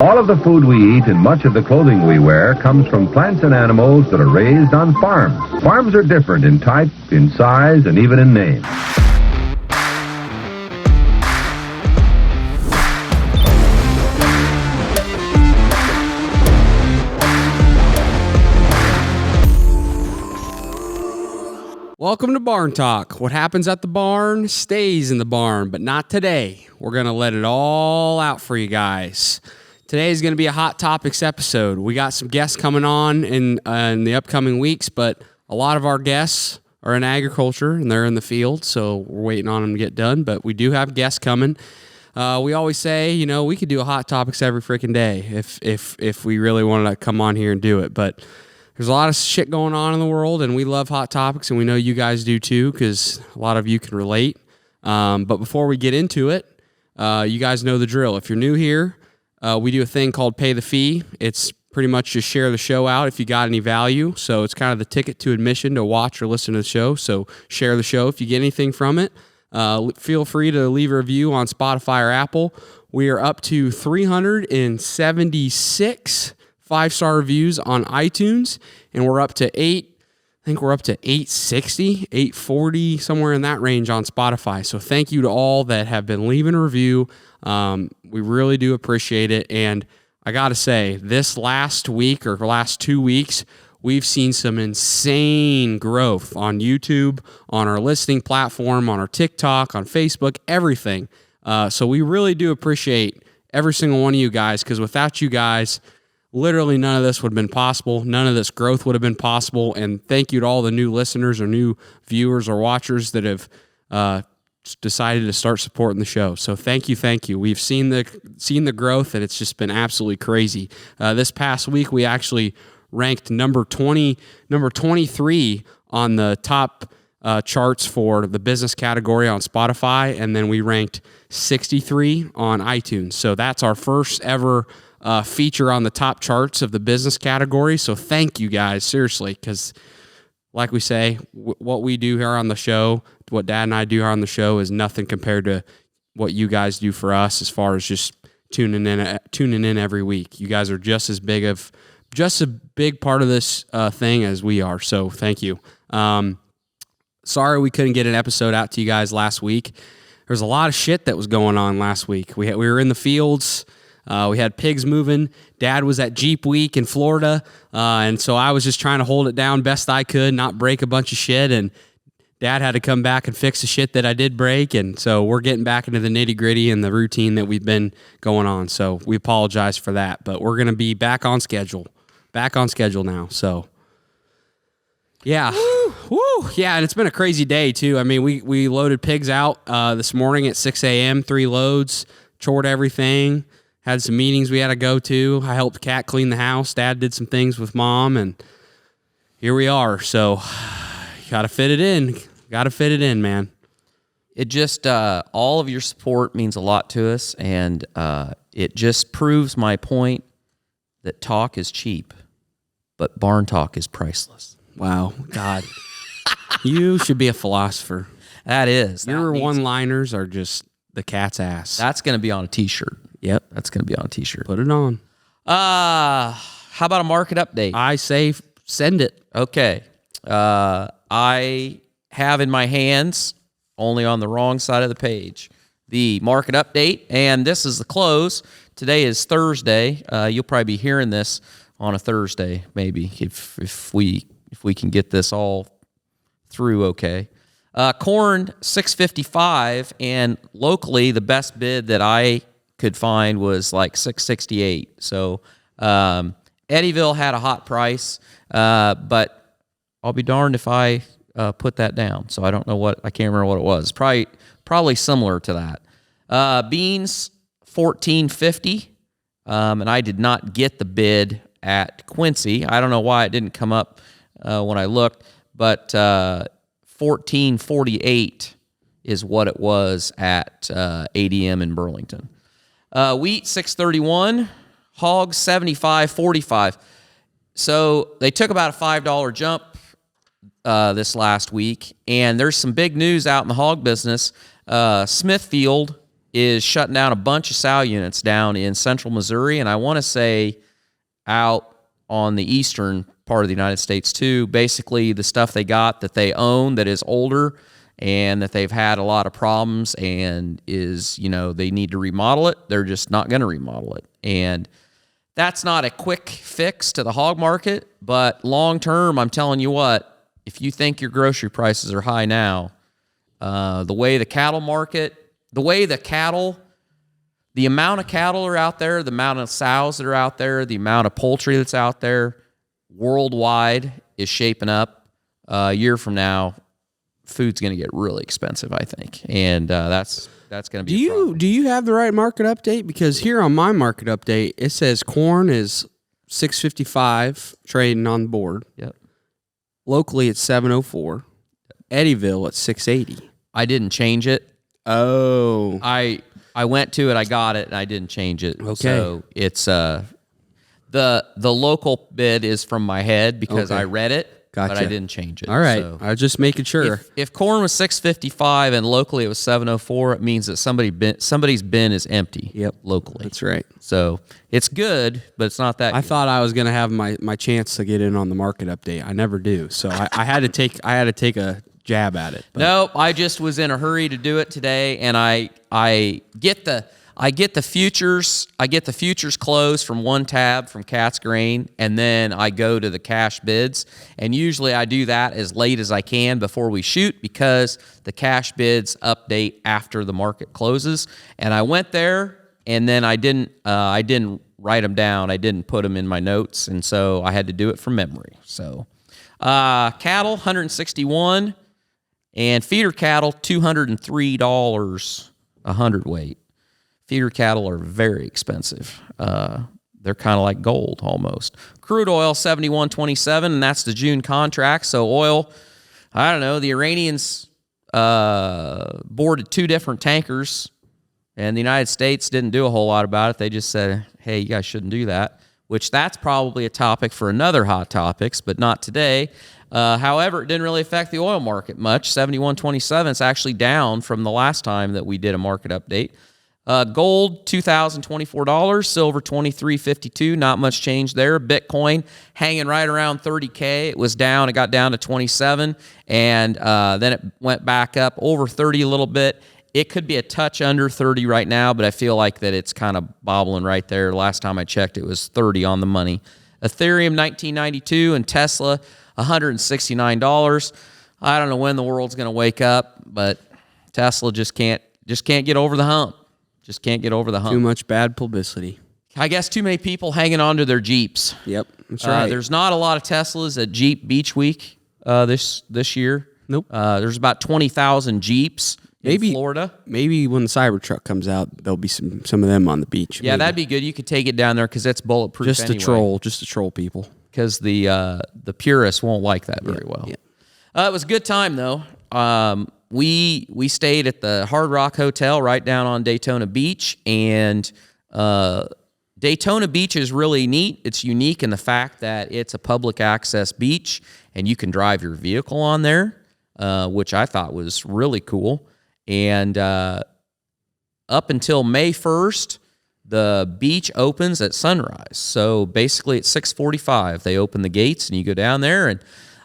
All of the food we eat and much of the clothing we wear comes from plants and animals that are raised on farms. Farms are different in type, in size, and even in name. Welcome to Barn Talk. What happens at the barn stays in the barn, but not today. We're going to let it all out for you guys. Today is going to be a Hot Topics episode. We got some guests coming on in the upcoming weeks, but a lot of our guests are in agriculture and they're in the field, so we're waiting on them to get done. But we do have guests coming. We always say, you know, we could do a Hot Topics every freaking day if we really wanted to come on here and do it. But there's a lot of shit going on in the world, and we love Hot Topics, and we know you guys do too, because a lot of you can relate. But before we get into it, you guys know the drill. If you're new here, we do a thing called Pay the Fee. It's pretty much just share the show out if you got any value. So it's kind of the ticket to admission to watch or listen to the show. So share the show if you get anything from it. Feel free to leave a review on Spotify or Apple. We are up to 376 5-star reviews on iTunes, and we're up to 860, 840, somewhere in that range on Spotify. So thank you to all that have been leaving a review. We really do appreciate it. And I got to say, this last week or last 2 weeks, we've seen some insane growth on YouTube, on our listening platform, on our TikTok, on Facebook, everything. So we really do appreciate every single one of you guys, because without you guys, literally none of this would have been possible. None of this growth would have been possible. And thank you to all the new listeners or new viewers or watchers that have decided to start supporting the show. So thank you. We've seen the growth, and it's just been absolutely crazy. This past week, we actually ranked number 23 on the top charts for the business category on Spotify, and then we ranked 63 on iTunes. So that's our first ever feature on the top charts of the business category. So thank you guys, seriously, because like we say, what we do here on the show, what Dad and I do here on the show is nothing compared to what you guys do for us as far as just tuning in every week. You guys are just a big part of this thing as we are. So thank you. Sorry we couldn't get an episode out to you guys last week. There's a lot of shit that was going on last week. We were in the fields. We had pigs moving. Dad was at Jeep Week in Florida, and so I was just trying to hold it down best I could, not break a bunch of shit, and Dad had to come back and fix the shit that I did break, and so we're getting back into the nitty-gritty and the routine that we've been going on, so we apologize for that, but we're going to be back on schedule now, so yeah. Woo! Yeah, and it's been a crazy day, too. I mean, we loaded pigs out this morning at 6 a.m., 3 loads, chored everything. Had some meetings we had to go to. I helped Kat clean the house. Dad did some things with Mom, and here we are. So, got to fit it in, man. It just, all of your support means a lot to us, and it just proves my point that talk is cheap, but barn talk is priceless. Wow, God. You should be a philosopher. That is. Your one-liners are just the cat's ass. That's going to be on a T-shirt. Yep. That's going to be on a T-shirt. Put it on. How about a market update? I say send it. Okay. I have in my hands, only on the wrong side of the page, the market update, and this is the close. Today is Thursday. You'll probably be hearing this on a Thursday, maybe, if we can get this all through okay. Corn, $6.55, and locally, the best bid that I could find was like $6.68. So Eddyville had a hot price, but I'll be darned if I put that down. So I can't remember what it was. Probably similar to that. Beans, $14.50, and I did not get the bid at Quincy. I don't know why it didn't come up when I looked, but $14.48 is what it was at ADM in Burlington. Wheat, $6.31. Hogs, $75.45. So they took about a $5 jump this last week, and there's some big news out in the hog business. Smithfield is shutting down a bunch of sow units down in central Missouri, and I want to say out on the eastern part of the United States too. Basically, the stuff they got that they own that is older and that they've had a lot of problems and is, they need to remodel it. They're just not going to remodel it. And that's not a quick fix to the hog market, but long term, I'm telling you what, if you think your grocery prices are high now, the way the cattle market, the amount of cattle are out there, the amount of sows that are out there, the amount of poultry that's out there worldwide is shaping up. A year from now, food's going to get really expensive, I think, and that's going to be. Do you have the right market update? Because here on my market update, it says corn is $6.55 trading on the board. Yep. Locally, it's $7.04. Eddyville at $6.80. I didn't change it. Oh, I went to it, I got it, and I didn't change it. Okay. So it's the local bid is from my head because Okay. I read it. Gotcha. But I didn't change it. All right. So I was just making sure. if corn was $6.55 and locally it was $7.04, it means that somebody's bin is empty. Yep. Locally. That's right. So it's good, but it's not that. I good. thought I was going to have my chance to get in on the market update. I never do. So I had to take a jab at it. But. No, I just was in a hurry to do it today, and I get the futures. I get the futures closed from one tab from Cat's Grain, and then I go to the cash bids. And usually I do that as late as I can before we shoot because the cash bids update after the market closes. And I went there, and then I didn't write them down. I didn't put them in my notes, and so I had to do it from memory. So cattle 161, and feeder cattle $203 a hundredweight. Feeder cattle are very expensive. They're kind of like gold almost. Crude oil, 71.27, and that's the June contract. So oil, I don't know, the Iranians boarded 2 different tankers, and the United States didn't do a whole lot about it. They just said, hey, you guys shouldn't do that, which that's probably a topic for another Hot Topics, but not today. However, it didn't really affect the oil market much. 71.27, it's actually down from the last time that we did a market update. Gold, $2,024. Silver, $23.52. Not much change there. Bitcoin hanging right around 30K. It was down. It got down to 27, and then it went back up over 30 a little bit. It could be a touch under 30 right now, but I feel like that it's kind of bobbling right there. Last time I checked, it was 30 on the money. Ethereum, $19.92, and Tesla, $169. I don't know when the world's going to wake up, but Tesla just can't get over the hump. Just can't get over the hump. Too much bad publicity. I guess too many people hanging on to their Jeeps. Yep, that's right. There's not a lot of Teslas at Jeep Beach Week this year. Nope. There's about 20,000 Jeeps in Florida. Maybe when the Cybertruck comes out, there'll be some of them on the beach. Yeah, maybe. That'd be good. You could take it down there because it's bulletproof just anyway. to troll people. Because the purists won't like that very well. Yeah. It was a good time though. We stayed at the Hard Rock Hotel right down on Daytona Beach, and Daytona Beach is really neat. It's unique in the fact that it's a public access beach, and you can drive your vehicle on there, which I thought was really cool. And up until May 1st, the beach opens at sunrise. So basically at 6:45, they open the gates, and you go down there, and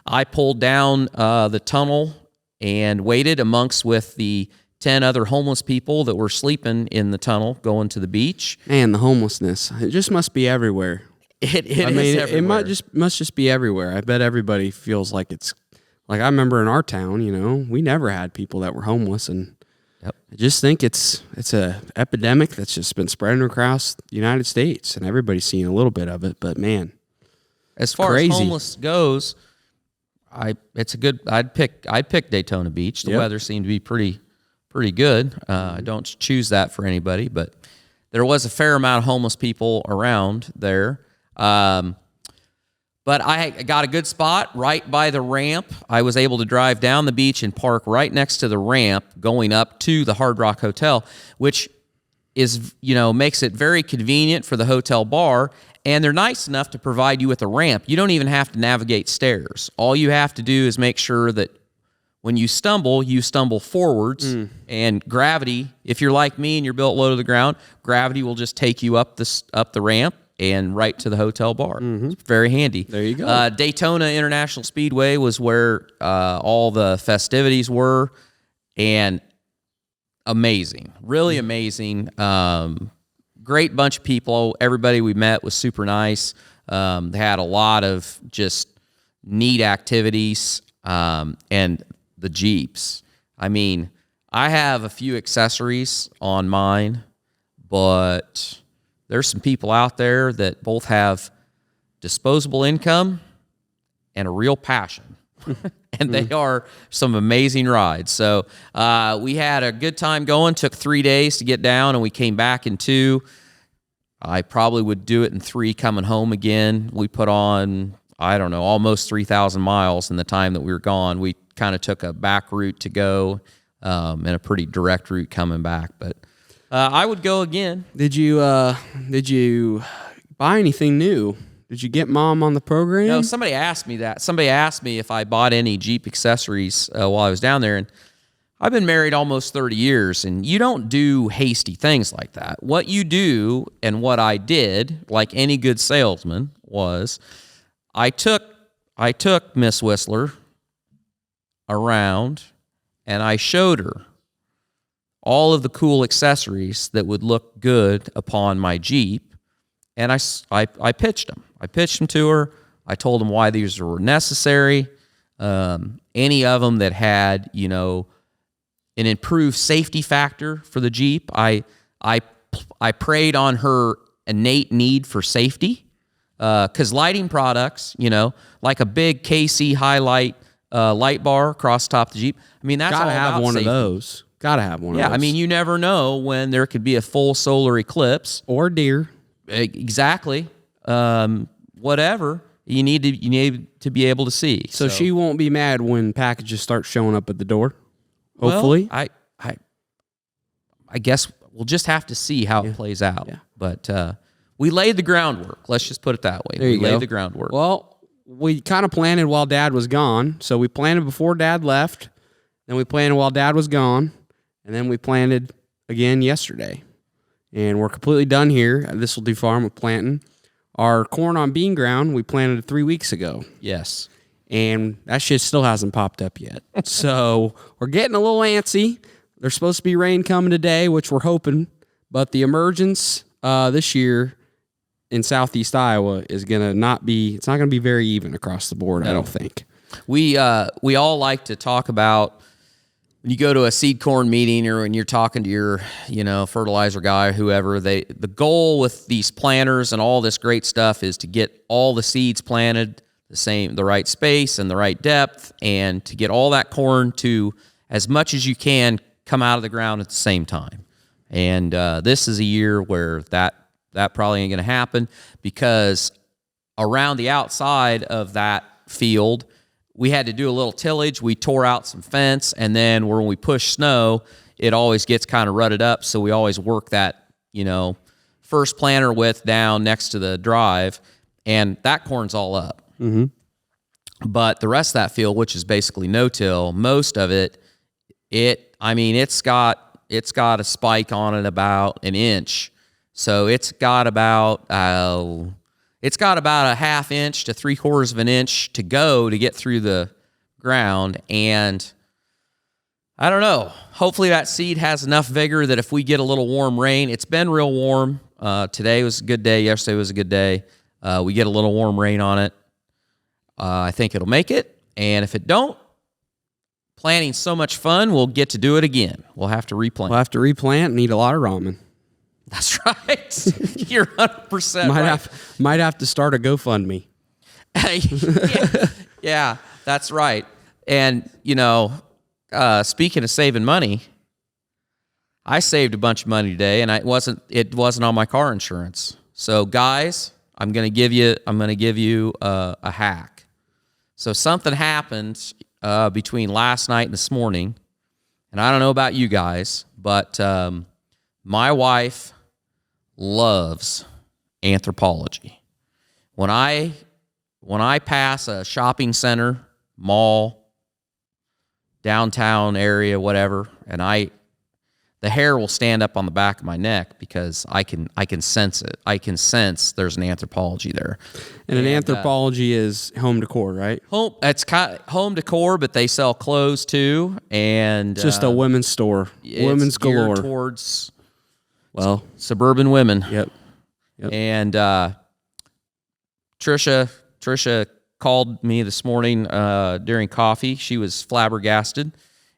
I pulled down the tunnel and waited amongst with the 10 other homeless people that were sleeping in the tunnel going to the beach. Man, the homelessness. It just must be everywhere. It is everywhere. It must just be everywhere. I bet everybody feels like it's like I remember in our town, we never had people that were homeless, and Yep. I just think it's a epidemic that's just been spreading across the United States, and everybody's seeing a little bit of it, but man, as far crazy. as homeless goes, I'd pick Daytona Beach. The weather seemed to be pretty good. I don't choose that for anybody, but there was a fair amount of homeless people around there. But I got a good spot right by the ramp. I was able to drive down the beach and park right next to the ramp going up to the Hard Rock Hotel, which is, makes it very convenient for the hotel bar. And they're nice enough to provide you with a ramp. You don't even have to navigate stairs. All you have to do is make sure that when you stumble forwards, and gravity, if you're like me and you're built low to the ground, gravity will just take you up the ramp and right to the hotel bar. It's very handy. There you go. Daytona International Speedway was where all the festivities were, and amazing, really amazing. Great bunch of people. Everybody we met was super nice. They had a lot of just neat activities, and the Jeeps. I mean, I have a few accessories on mine, but there's some people out there that both have disposable income and a real passion. And they are some amazing rides. So we had a good time going. Took 3 days to get down, and we came back in 2. I probably would do it in 3 coming home again. We put on, I don't know, almost 3,000 miles in the time that we were gone. We kind of took a back route to go, and a pretty direct route coming back. But I would go again. Did you buy anything new? Did you get Mom on the program? No, somebody asked me that. Somebody asked me if I bought any Jeep accessories while I was down there, and I've been married almost 30 years, and you don't do hasty things like that. What you do, and what I did, like any good salesman, was I took Miss Whistler around, and I showed her all of the cool accessories that would look good upon my Jeep, and I pitched them. I pitched them to her. I told them why these were necessary. Any of them that had, an improved safety factor for the Jeep. I preyed on her innate need for safety, because lighting products, like a big KC highlight light bar across the top of the Jeep. I mean, that's Gotta all have about one safety. of those. Gotta have one of those. Yeah, I mean, you never know when there could be a full solar eclipse. Or deer. Exactly. Whatever. You need to be able to see. So she won't be mad when packages start showing up at the door. Hopefully. Well, I guess we'll just have to see how it plays out. Yeah. But we laid the groundwork. Let's just put it that way. There you we laid go. the groundwork. Well, we kind of planted while Dad was gone. So we planted before Dad left. Then we planted while Dad was gone. And then we planted again yesterday. And we're completely done here at This Will Do Farm with planting. Our corn on bean ground, we planted 3 weeks ago. Yes. And that shit still hasn't popped up yet. So we're getting a little antsy. There's supposed to be rain coming today, which we're hoping. But the emergence this year in southeast Iowa is going to not be, it's not going to be very even across the board, I don't think. We all like to talk about when you go to a seed corn meeting or when you're talking to your, fertilizer guy or whoever, the goal with these planters and all this great stuff is to get all the seeds planted the right space and the right depth, and to get all that corn to, as much as you can, come out of the ground at the same time. And this is a year where that probably ain't going to happen, because around the outside of that field, we had to do a little tillage. We tore out some fence, and then when we push snow, it always gets kind of rutted up, so we always work that, first planter width down next to the drive, and that corn's all up. Mm-hmm. But the rest of that field, which is basically no-till, most of it, it's got a spike on it about an inch. So it's got about a half inch to 3/4 of an inch to go to get through the ground. And I don't know. Hopefully that seed has enough vigor that if we get a little warm rain, it's been real warm. Today was a good day. Yesterday was a good day. We get a little warm rain on it. I think it'll make it. And if it don't, planting's so much fun, we'll get to do it again. We'll have to replant. We'll have to replant and eat a lot of ramen. That's right. You're 100% right. Might have to start a GoFundMe. Yeah, that's right. And, speaking of saving money, I saved a bunch of money today, and it wasn't on my car insurance. So, guys, I'm going to give you a hack. So something happened between last night and this morning, and I don't know about you guys, but my wife loves anthropology. When I pass a shopping center, mall, downtown area, whatever, and the hair will stand up on the back of my neck because I can sense it. I can sense there's an anthropology there. And an anthropology is home decor, right? It's kind of home decor, but they sell clothes too, and Just a women's store, women's galore towards suburban women. Yep. And Trisha called me this morning during coffee. She was flabbergasted.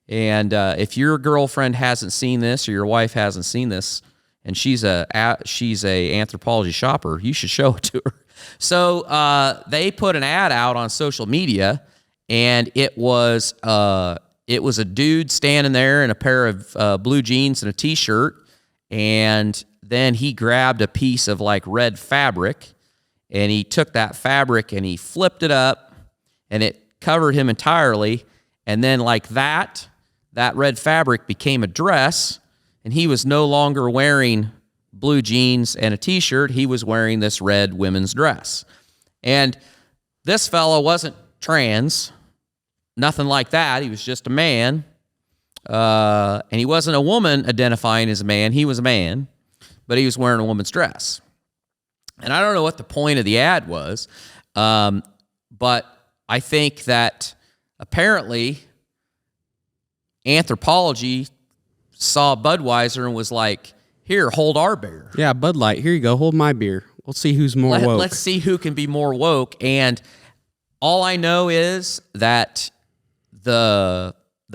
And if your girlfriend hasn't seen this or your wife hasn't seen this, and she's a anthropology shopper, you should show it to her. So they put an ad out on social media, and it was a dude standing there in a pair of blue jeans and a t-shirt, and then he grabbed a piece of like red fabric, and he took that fabric and he flipped it up, and it covered him entirely, and then like that red fabric became a dress, and he was no longer wearing blue jeans and a t-shirt. He was wearing this red women's dress. And this fellow wasn't trans, nothing like that. He was just a man. And he wasn't a woman identifying as a man. He was a man, but he was wearing a woman's dress. And I don't know what the point of the ad was, but I think that apparently anthropology saw Budweiser and was like, here, hold our beer. Yeah, Bud Light, here you go, hold my beer. We'll see who's more woke. Let's see who can be more woke. And all I know is that the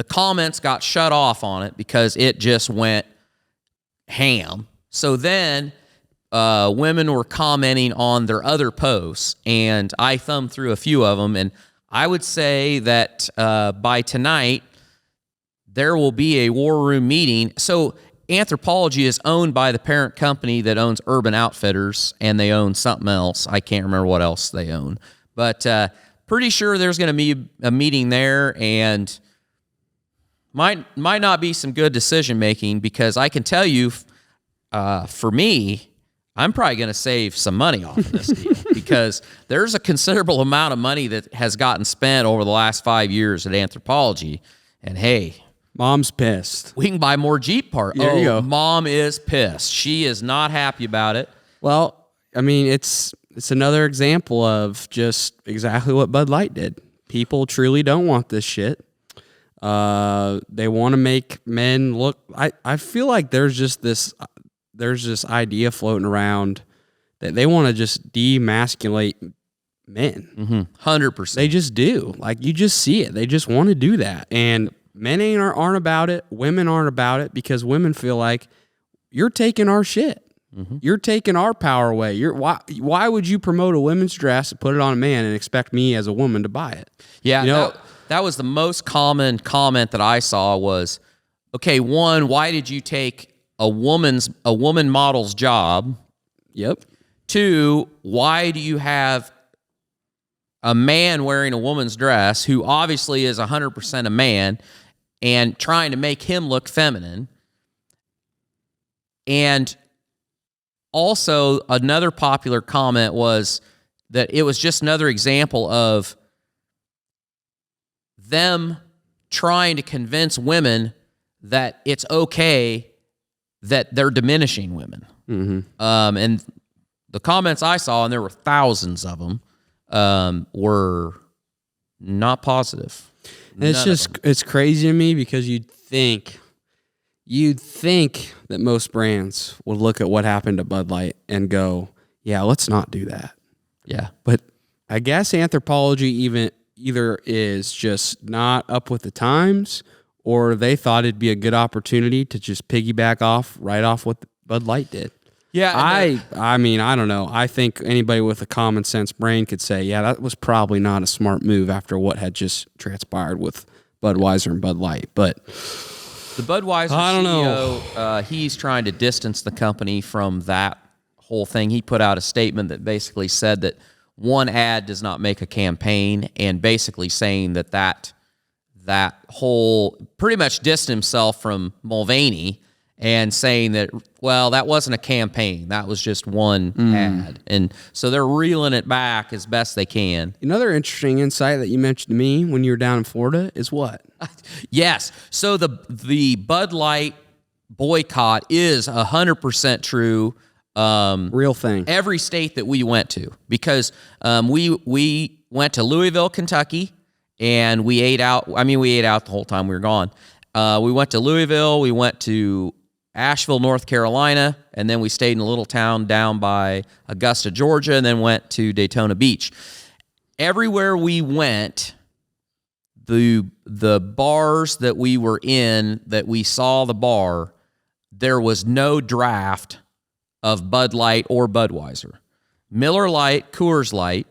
comments got shut off on it because it just went ham. So then women were commenting on their other posts, and I thumbed through a few of them, and I would say that by tonight, there will be a war room meeting. So Anthropology is owned by the parent company that owns Urban Outfitters, and they own something else. I can't remember what else they own. But pretty sure there's going to be a meeting there, and might not be some good decision-making, because I can tell you, for me, I'm probably going to save some money off of this deal because there's a considerable amount of money that has gotten spent over the last 5 years at Anthropology, and hey, Mom's pissed. we can buy more Jeep parts. There you go. Mom is pissed. She is not happy about it. Well, I mean, it's another example of just exactly what Bud Light did. People truly don't want this shit. They want to make men look. I feel like there's this idea floating around that they want to just demasculate men. 100%. They just do. Like, you just see it. They just want to do that. And men aren't about it. Women aren't about it because women feel like you're taking our shit. You're taking our power away. Why would you promote a women's dress and put it on a man and expect me as a woman to buy it? Yeah, you know, that was the most common comment that I saw was, okay, one, why did you take a woman model's job? Yep. Two, why do you have a man wearing a woman's dress who obviously is 100% a man and trying to make him look feminine? And also, another popular comment was that it was just another example of them trying to convince women that it's okay that they're diminishing women. And the comments I saw, and there were thousands of them, were not positive. And it's crazy to me because you'd think that most brands would look at what happened to Bud Light and go, yeah, let's not do that. Yeah. But I guess Anthropology either is just not up with the times, or they thought it'd be a good opportunity to just piggyback right off what Bud Light did. Yeah. I mean, I don't know. I think anybody with a common sense brain could say, yeah, that was probably not a smart move after what had just transpired with Budweiser and Bud Light. But the Budweiser I don't CEO, he's trying to distance the company from that whole thing. He put out a statement that basically said that one ad does not make a campaign, and basically saying that whole pretty much distanced himself from Mulvaney and saying that, well, that wasn't a campaign. That was just one ad. And so they're reeling it back as best they can. Another interesting insight that you mentioned to me when you were down in Florida is what? Yes. So the Bud Light boycott is 100% true. Real thing. Every state that we went to, because we went to Louisville, Kentucky, and we ate out. I mean, we ate out the whole time we were gone. We went to Louisville. We went to Asheville, North Carolina, and then we stayed in a little town down by Augusta, Georgia, and then went to Daytona Beach. Everywhere we went, the bars that we were in, that we saw the bar, there was no draft of Bud Light or Budweiser. Miller Lite, Coors Light.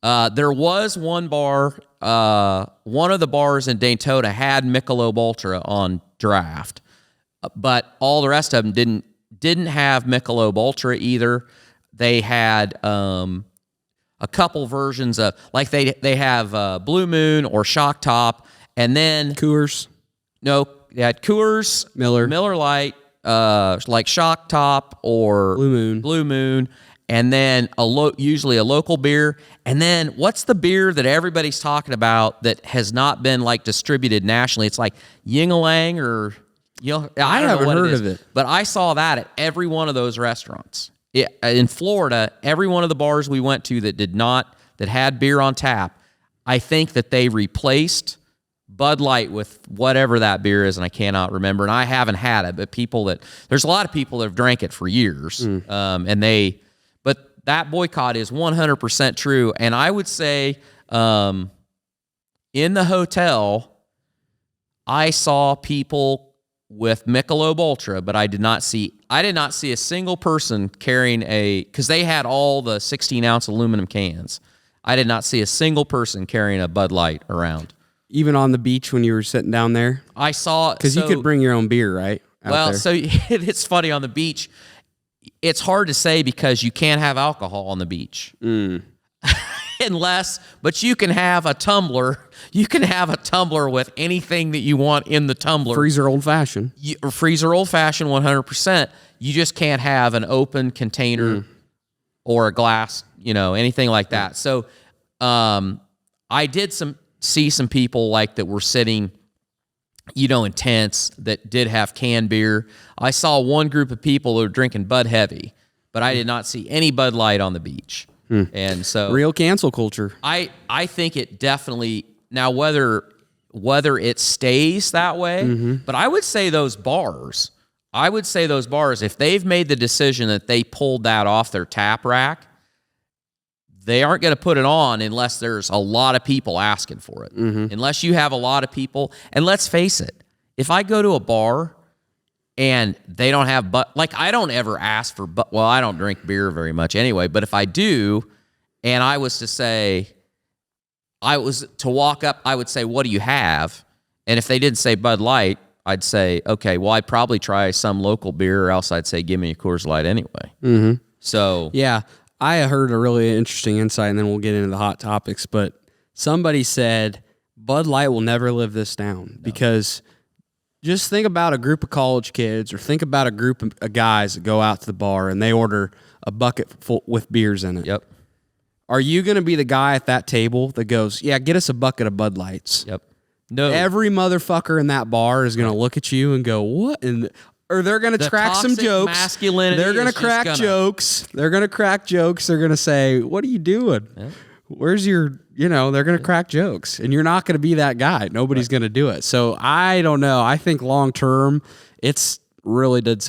There was one bar, one of the bars in Daytona had Michelob Ultra on draft, but all the rest of them didn't have Michelob Ultra either. They had a couple versions of, like they have Blue Moon or Shock Top, and then Coors. No, they had Coors, Miller Lite, like Shock Top or Blue Moon, and then usually a local beer. And then what's the beer that everybody's talking about that has not been like distributed nationally? It's like Ying-a-Lang or I haven't heard of it, but I saw that at every one of those restaurants. In Florida, every one of the bars we went to that had beer on tap, I think that they replaced Bud Light with whatever that beer is, and I cannot remember, and I haven't had it, but there's a lot of people that have drank it for years, but that boycott is 100% true, and I would say in the hotel, I saw people with Michelob Ultra, but I did not see a single person carrying because they had all the 16-ounce aluminum cans. I did not see a single person carrying a Bud Light around. Even on the beach when you were sitting down there? I saw... Because you could bring your own beer, right? So it's funny on the beach. It's hard to say because you can't have alcohol on the beach. But you can have a tumbler. You can have a tumbler with anything that you want in the tumbler. Freezer old fashioned. Freezer old fashioned 100%. You just can't have an open container or a glass, anything like that. So I did see some people like that were sitting, in tents that did have canned beer. I saw one group of people who were drinking Bud Heavy, but I did not see any Bud Light on the beach. And so real cancel culture. I think it definitely, now whether it stays that way, but I would say those bars, if they've made the decision that they pulled that off their tap rack, they aren't going to put it on unless there's a lot of people asking for it. Unless you have a lot of people. And let's face it, if I go to a bar and they don't have, I don't ever ask for, I don't drink beer very much anyway, but if I do, and I was to walk up, I would say, what do you have? And if they didn't say Bud Light, I'd say, okay, well, I'd probably try some local beer, or else I'd say, give me a Coors Light anyway. So, yeah, I heard a really interesting insight, and then we'll get into the hot topics, but somebody said Bud Light will never live this down because just think about a group of college kids, or think about a group of guys that go out to the bar and they order a bucket full with beers in it. Yep. Are you going to be the guy at that table that goes, yeah, get us a bucket of Bud Lights? Yep. No. Every motherfucker in that bar is going to look at you and go, what? Or they're going to crack some jokes. They're going to crack jokes. They're going to crack jokes. They're going to say, what are you doing? Yeah. Where's your, they're going to crack jokes, and you're not going to be that guy. Nobody's going to do it. So I don't know. I think long term, it's really done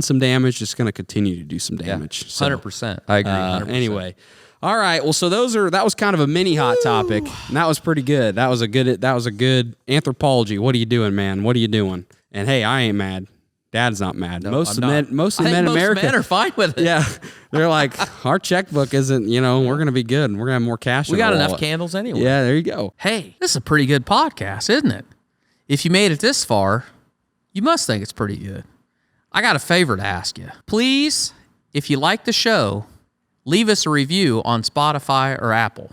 some damage. It's going to continue to do some damage. 100%. I agree. 100%. Anyway. All right. Well, so that was kind of a mini hot topic, and that was pretty good. That was a good anthropology. What are you doing, man? What are you doing? And hey, I ain't mad. Dad's not mad. No, most of the men in America, men are fine with it. Yeah, they're like, our checkbook isn't. We're gonna be good. And we're gonna have more cash. We got enough candles anyway. Yeah, there you go. Hey, this is a pretty good podcast, isn't it? If you made it this far, you must think it's pretty good. I got a favor to ask you. Please, if you like the show, leave us a review on Spotify or Apple.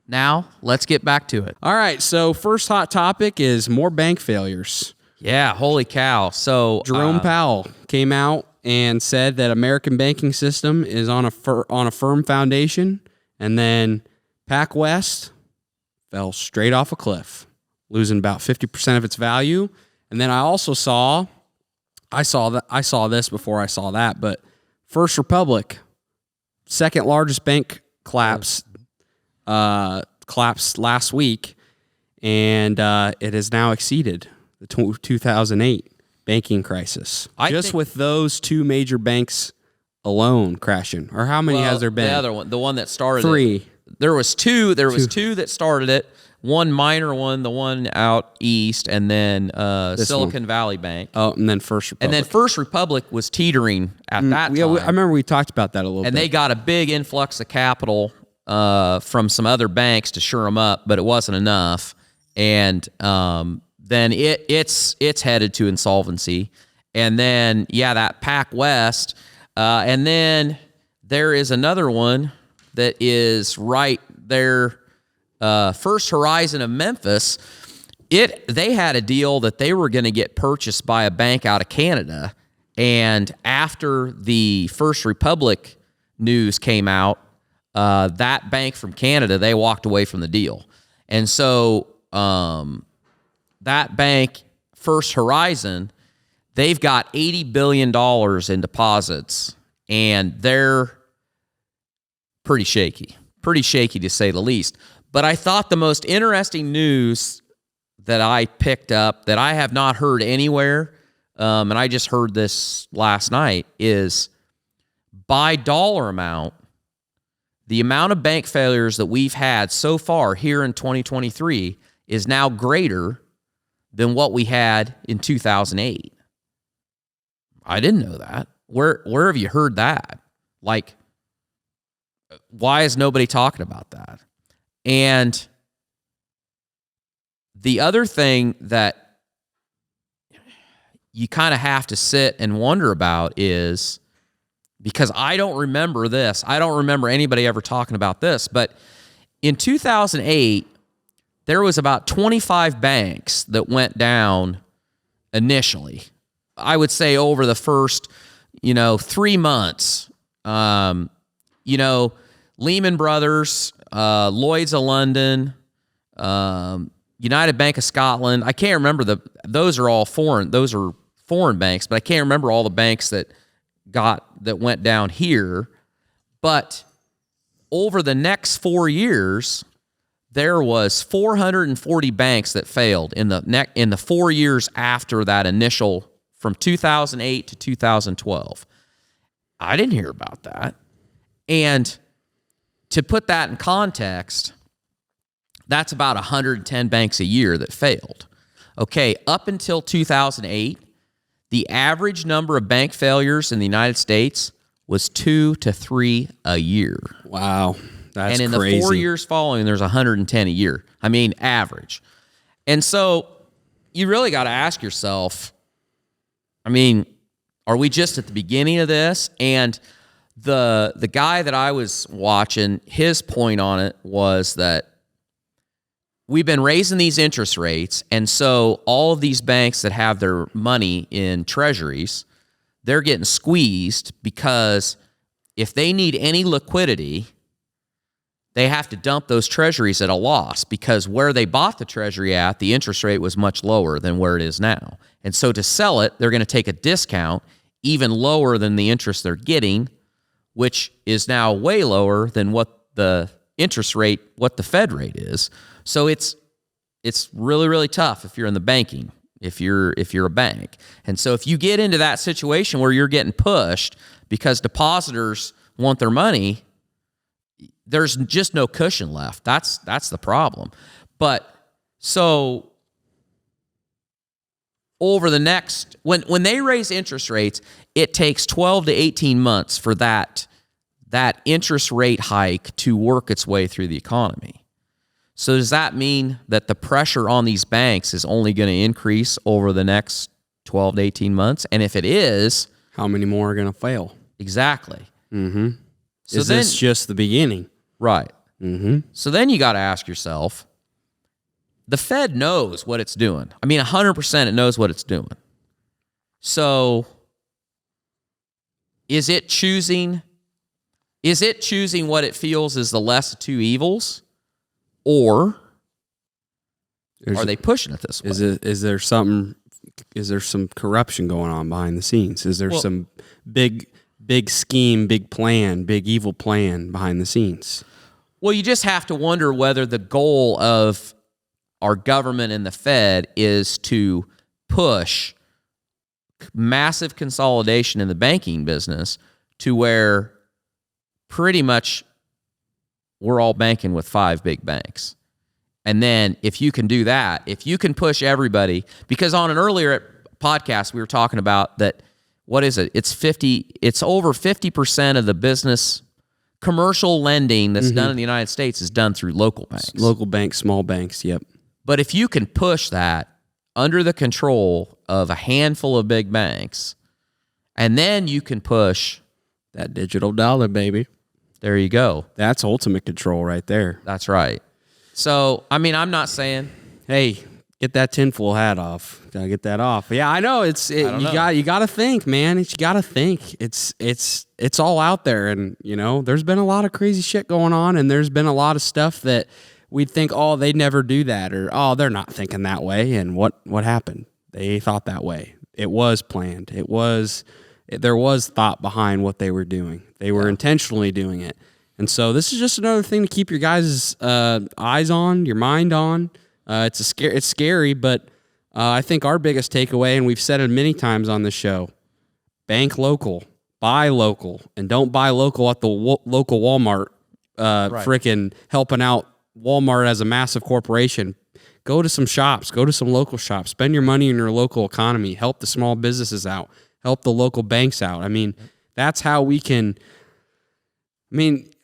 Now, let's get back to it. All right, so first hot topic is more bank failures. Yeah, holy cow. So Jerome Powell came out and said that American banking system is on a firm foundation, and then PacWest fell straight off a cliff, losing about 50% of its value. And then I saw this before I saw that, but First Republic, second largest bank, collapsed last week, and it has now exceeded the 2008 banking crisis. With those two major banks alone crashing. Or how many has there been? The other one, the one that started Three. it. There was two that started it. One minor one, the one out east, and then Silicon Valley Bank. Oh, and then First Republic. And then First Republic was teetering at that time. Yeah, I remember we talked about that a little bit. And they got a big influx of capital from some other banks to shore them up, but it wasn't enough. And then it's headed to insolvency. And then, that PacWest. And then there is another one that is right there. First Horizon of Memphis, they had a deal that they were going to get purchased by a bank out of Canada, and after the First Republic news came out, that bank from Canada, they walked away from the deal. And so that bank, First Horizon, they've got $80 billion in deposits, and they're pretty shaky to say the least. But I thought the most interesting news that I picked up that I have not heard anywhere, and I just heard this last night, is by dollar amount, the amount of bank failures that we've had so far here in 2023 is now greater than what we had in 2008. I didn't know that. Where have you heard that? Like, why is nobody talking about that? And the other thing that you kind of have to sit and wonder about is, because I don't remember this, I don't remember anybody ever talking about this, but in 2008, there was about 25 banks that went down initially. I would say over the first, 3 months, Lehman Brothers, Lloyd's of London, United Bank of Scotland. I can't remember those are all foreign. Those are foreign banks, but I can't remember all the banks that went down here. But over the next 4 years, there was 440 banks that failed in the 4 years after that initial, from 2008 to 2012. I didn't hear about that. And to put that in context, that's about 110 banks a year that failed. Okay, up until 2008, the average number of bank failures in the United States was 2 to 3 a year. Wow, that's crazy. And in the 4 years following, there's 110 a year. I mean, average. And so you really got to ask yourself, are we just at the beginning of this? And the guy that I was watching, his point on it was that we've been raising these interest rates, and so all of these banks that have their money in treasuries, they're getting squeezed, because if they need any liquidity, they have to dump those treasuries at a loss, because where they bought the treasury at, the interest rate was much lower than where it is now. And so to sell it, they're going to take a discount even lower than the interest they're getting, which is now way lower than what the interest rate, what the Fed rate is. So it's really, really tough if you're in the banking, if you're a bank. And so if you get into that situation where you're getting pushed because depositors want their money, there's just no cushion left. That's the problem. But so over the next, when they raise interest rates, it takes 12 to 18 months for that interest rate hike to work its way through the economy. So does that mean that the pressure on these banks is only going to increase over the next 12 to 18 months? And if it is, how many more are going to fail? Exactly. Mm-hmm. So is this just the beginning? Right. Mm-hmm. So then you got to ask yourself, the Fed knows what it's doing. I mean, 100% it knows what it's doing. So is it choosing what it feels is the less of two evils, or are they pushing it this way? Is there some corruption going on behind the scenes? Is there some big scheme, big plan, big evil plan behind the scenes? Well, you just have to wonder whether the goal of our government and the Fed is to push massive consolidation in the banking business to where pretty much we're all banking with 5 big banks. And then if you can do that, if you can push everybody, because on an earlier podcast we were talking about that, what is it? It's over 50% of the business commercial lending that's done in the United States is done through local banks. Local banks, small banks, yep. But if you can push that under the control of a handful of big banks, and then you can push that digital dollar, baby. There you go. That's ultimate control right there. That's right. So, I mean, I'm not saying, hey, get that tinfoil hat off. Gotta get that off. But yeah, I know you got to think, man. You got to think. It's all out there, and there's been a lot of crazy shit going on, and there's been a lot of stuff that we'd think, oh, they'd never do that, or oh, they're not thinking that way. And what happened? They thought that way. It was planned. There was thought behind what they were doing. They were intentionally doing it. And so this is just another thing to keep your guys' eyes on, your mind on. It's scary, but I think our biggest takeaway, and we've said it many times on the show, bank local, buy local, and don't buy local at the local Walmart, frickin' helping out Walmart as a massive corporation. Go to some shops, go to some local shops, spend your money in your local economy, help the small businesses out, help the local banks out. I mean, that's how we can,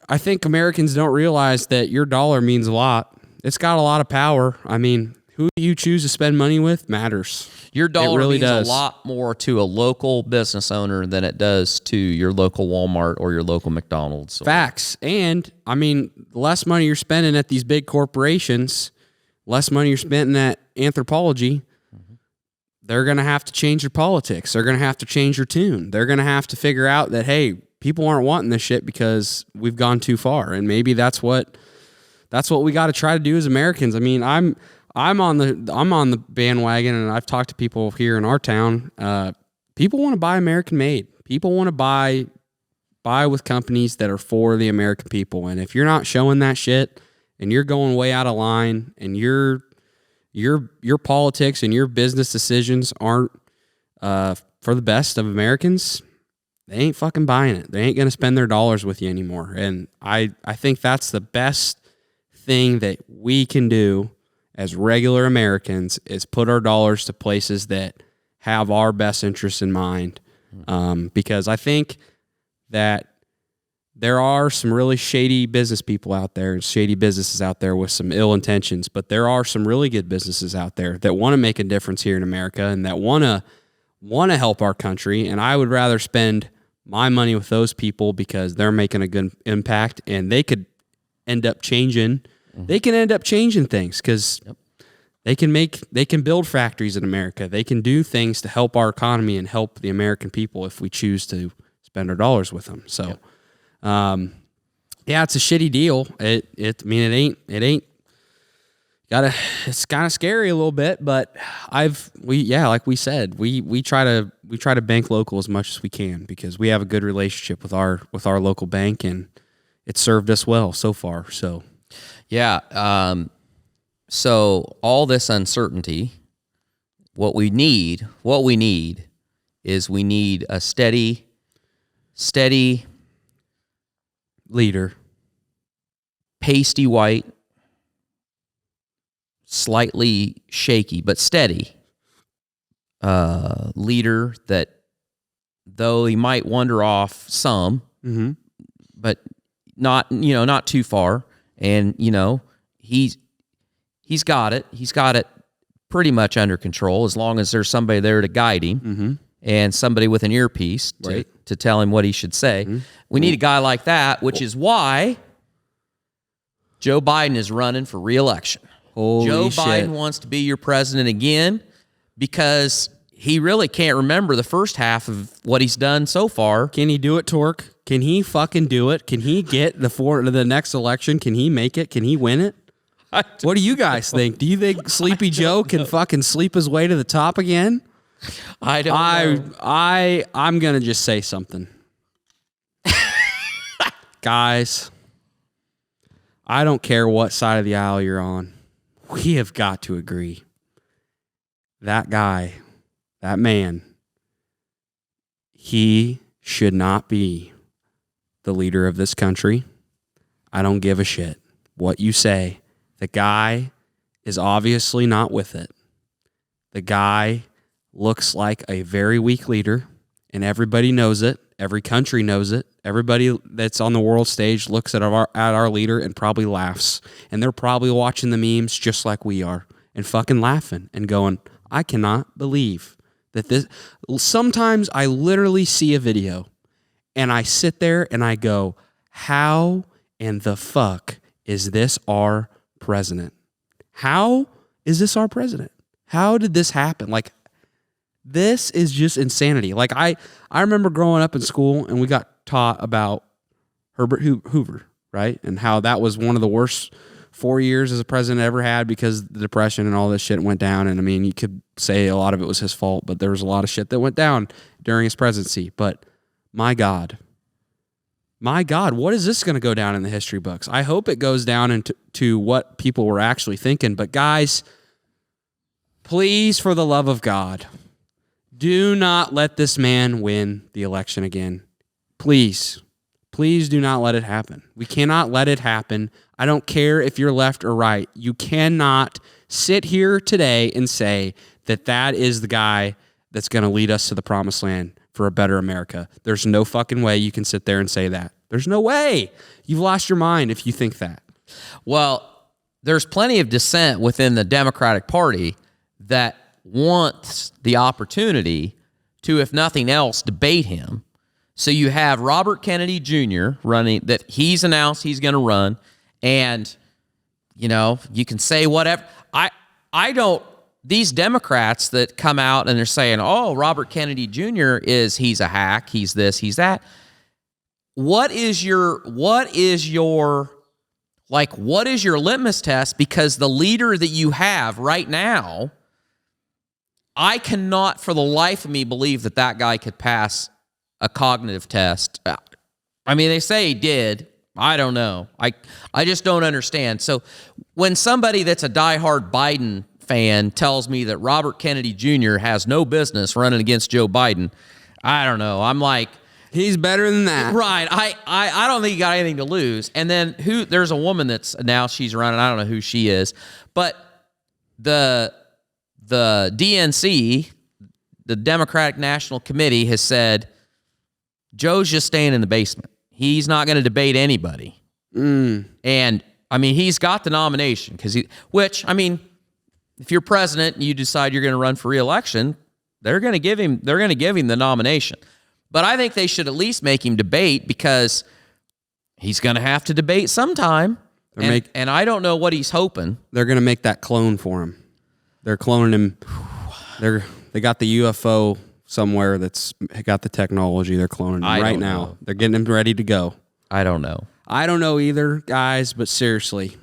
I think Americans don't realize that your dollar means a lot. It's got a lot of power. I mean, who you choose to spend money with matters. Your dollar really means a lot more to a local business owner than it does to your local Walmart or your local McDonald's. Facts. And, the less money you're spending at these big corporations, less money you're spending at anthropology, they're going to have to change their politics. They're going to have to change their tune. They're going to have to figure out that, hey, people aren't wanting this shit because we've gone too far. And maybe that's what we got to try to do as Americans. I mean, I'm on the bandwagon, and I've talked to people here in our town. People want to buy American made. People want to buy with companies that are for the American people. And if you're not showing that shit, and you're going way out of line, and your politics and your business decisions aren't for the best of Americans, they ain't fucking buying it. They ain't going to spend their dollars with you anymore. And I think that's the best thing that we can do as regular Americans is put our dollars to places that have our best interests in mind. Because I think that there are some really shady business people out there and shady businesses out there with some ill intentions, but there are some really good businesses out there that want to make a difference here in America and that want to help our country. And I would rather spend my money with those people because they're making a good impact, and they could end up changing. They can end up changing things because they can build factories in America. They can do things to help our economy and help the American people if we choose to spend our dollars with them. So, it's a shitty deal. It's kind of scary a little bit, but like we said, we try to bank local as much as we can because we have a good relationship with our local bank, and it's served us well so far. So, so all this uncertainty, what we need is we need a steady leader, pasty white, slightly shaky, but steady leader that, though he might wander off some, but not too far. And, he's got it. He's got it pretty much under control as long as there's somebody there to guide him and somebody with an earpiece to tell him what he should say. We need a guy like that, which is why Joe Biden is running for re-election. Holy Joe shit. Biden wants to be your president again because he really can't remember the first half of what he's done so far. Can he do it, Torque? Can he fucking do it? Can he get the next election? Can he make it? Can he win it? What do you guys think? Do you think Sleepy Joe can fucking sleep his way to the top again? I don't know. I'm going to just say something. Guys, I don't care what side of the aisle you're on. We have got to agree. That guy, that man, he should not be the leader of this country. I don't give a shit what you say. The guy is obviously not with it. The guy looks like a very weak leader, and everybody knows it. Every country knows it. Everybody that's on the world stage looks at our leader and probably laughs. And they're probably watching the memes just like we are and fucking laughing and going, I cannot believe that this. Sometimes I literally see a video and I sit there and I go, how in the fuck is this our president? How is this our president? How did this happen? Like, this is just insanity. Like, I remember growing up in school and we got taught about Herbert Hoover, right? And how that was one of the worst 4 years as a president ever had because the Depression and all this shit went down. And I mean, you could say a lot of it was his fault, but there was a lot of shit that went down during his presidency. But my God, what is this going to go down in the history books? I hope it goes down into what people were actually thinking. But guys, please, for the love of God, do not let this man win the election again. Please do not let it happen. We cannot let it happen. I don't care if you're left or right. You cannot sit here today and say that that is the guy that's going to lead us to the promised land for a better America. There's no fucking way you can sit there and say that. There's no way. You've lost your mind if you think that. Well, there's plenty of dissent within the Democratic Party that wants the opportunity to, if nothing else, debate him. So you have Robert Kennedy Jr. running, that he's announced he's going to run, and, you know, you can say whatever. I don't, these Democrats that come out and they're saying, oh, Robert Kennedy Jr. he's a hack, he's this, he's that. What is your litmus test? Because the leader that you have right now, I cannot for the life of me believe that guy could pass a cognitive test. I mean, they say he did. I don't know. I just don't understand. So when somebody that's a diehard Biden fan tells me that Robert Kennedy Jr. has no business running against Joe Biden, I don't know. I'm like, he's better than that. Right. I don't think he got anything to lose. And then there's a woman that's announced she's running. I don't know who she is. But the DNC, the Democratic National Committee, has said Joe's just staying in the basement. He's not going to debate anybody. And I mean, he's got the nomination which, I mean, if you're president and you decide you're going to run for re-election, they're going to give him the nomination. But I think they should at least make him debate, because he's going to have to debate sometime. And I don't know what he's hoping. They're going to make that clone for him. They're cloning him. They got the UFO somewhere that's got the technology. They're cloning him right now. They're getting him ready to go. I don't know. I don't know either, guys, but seriously,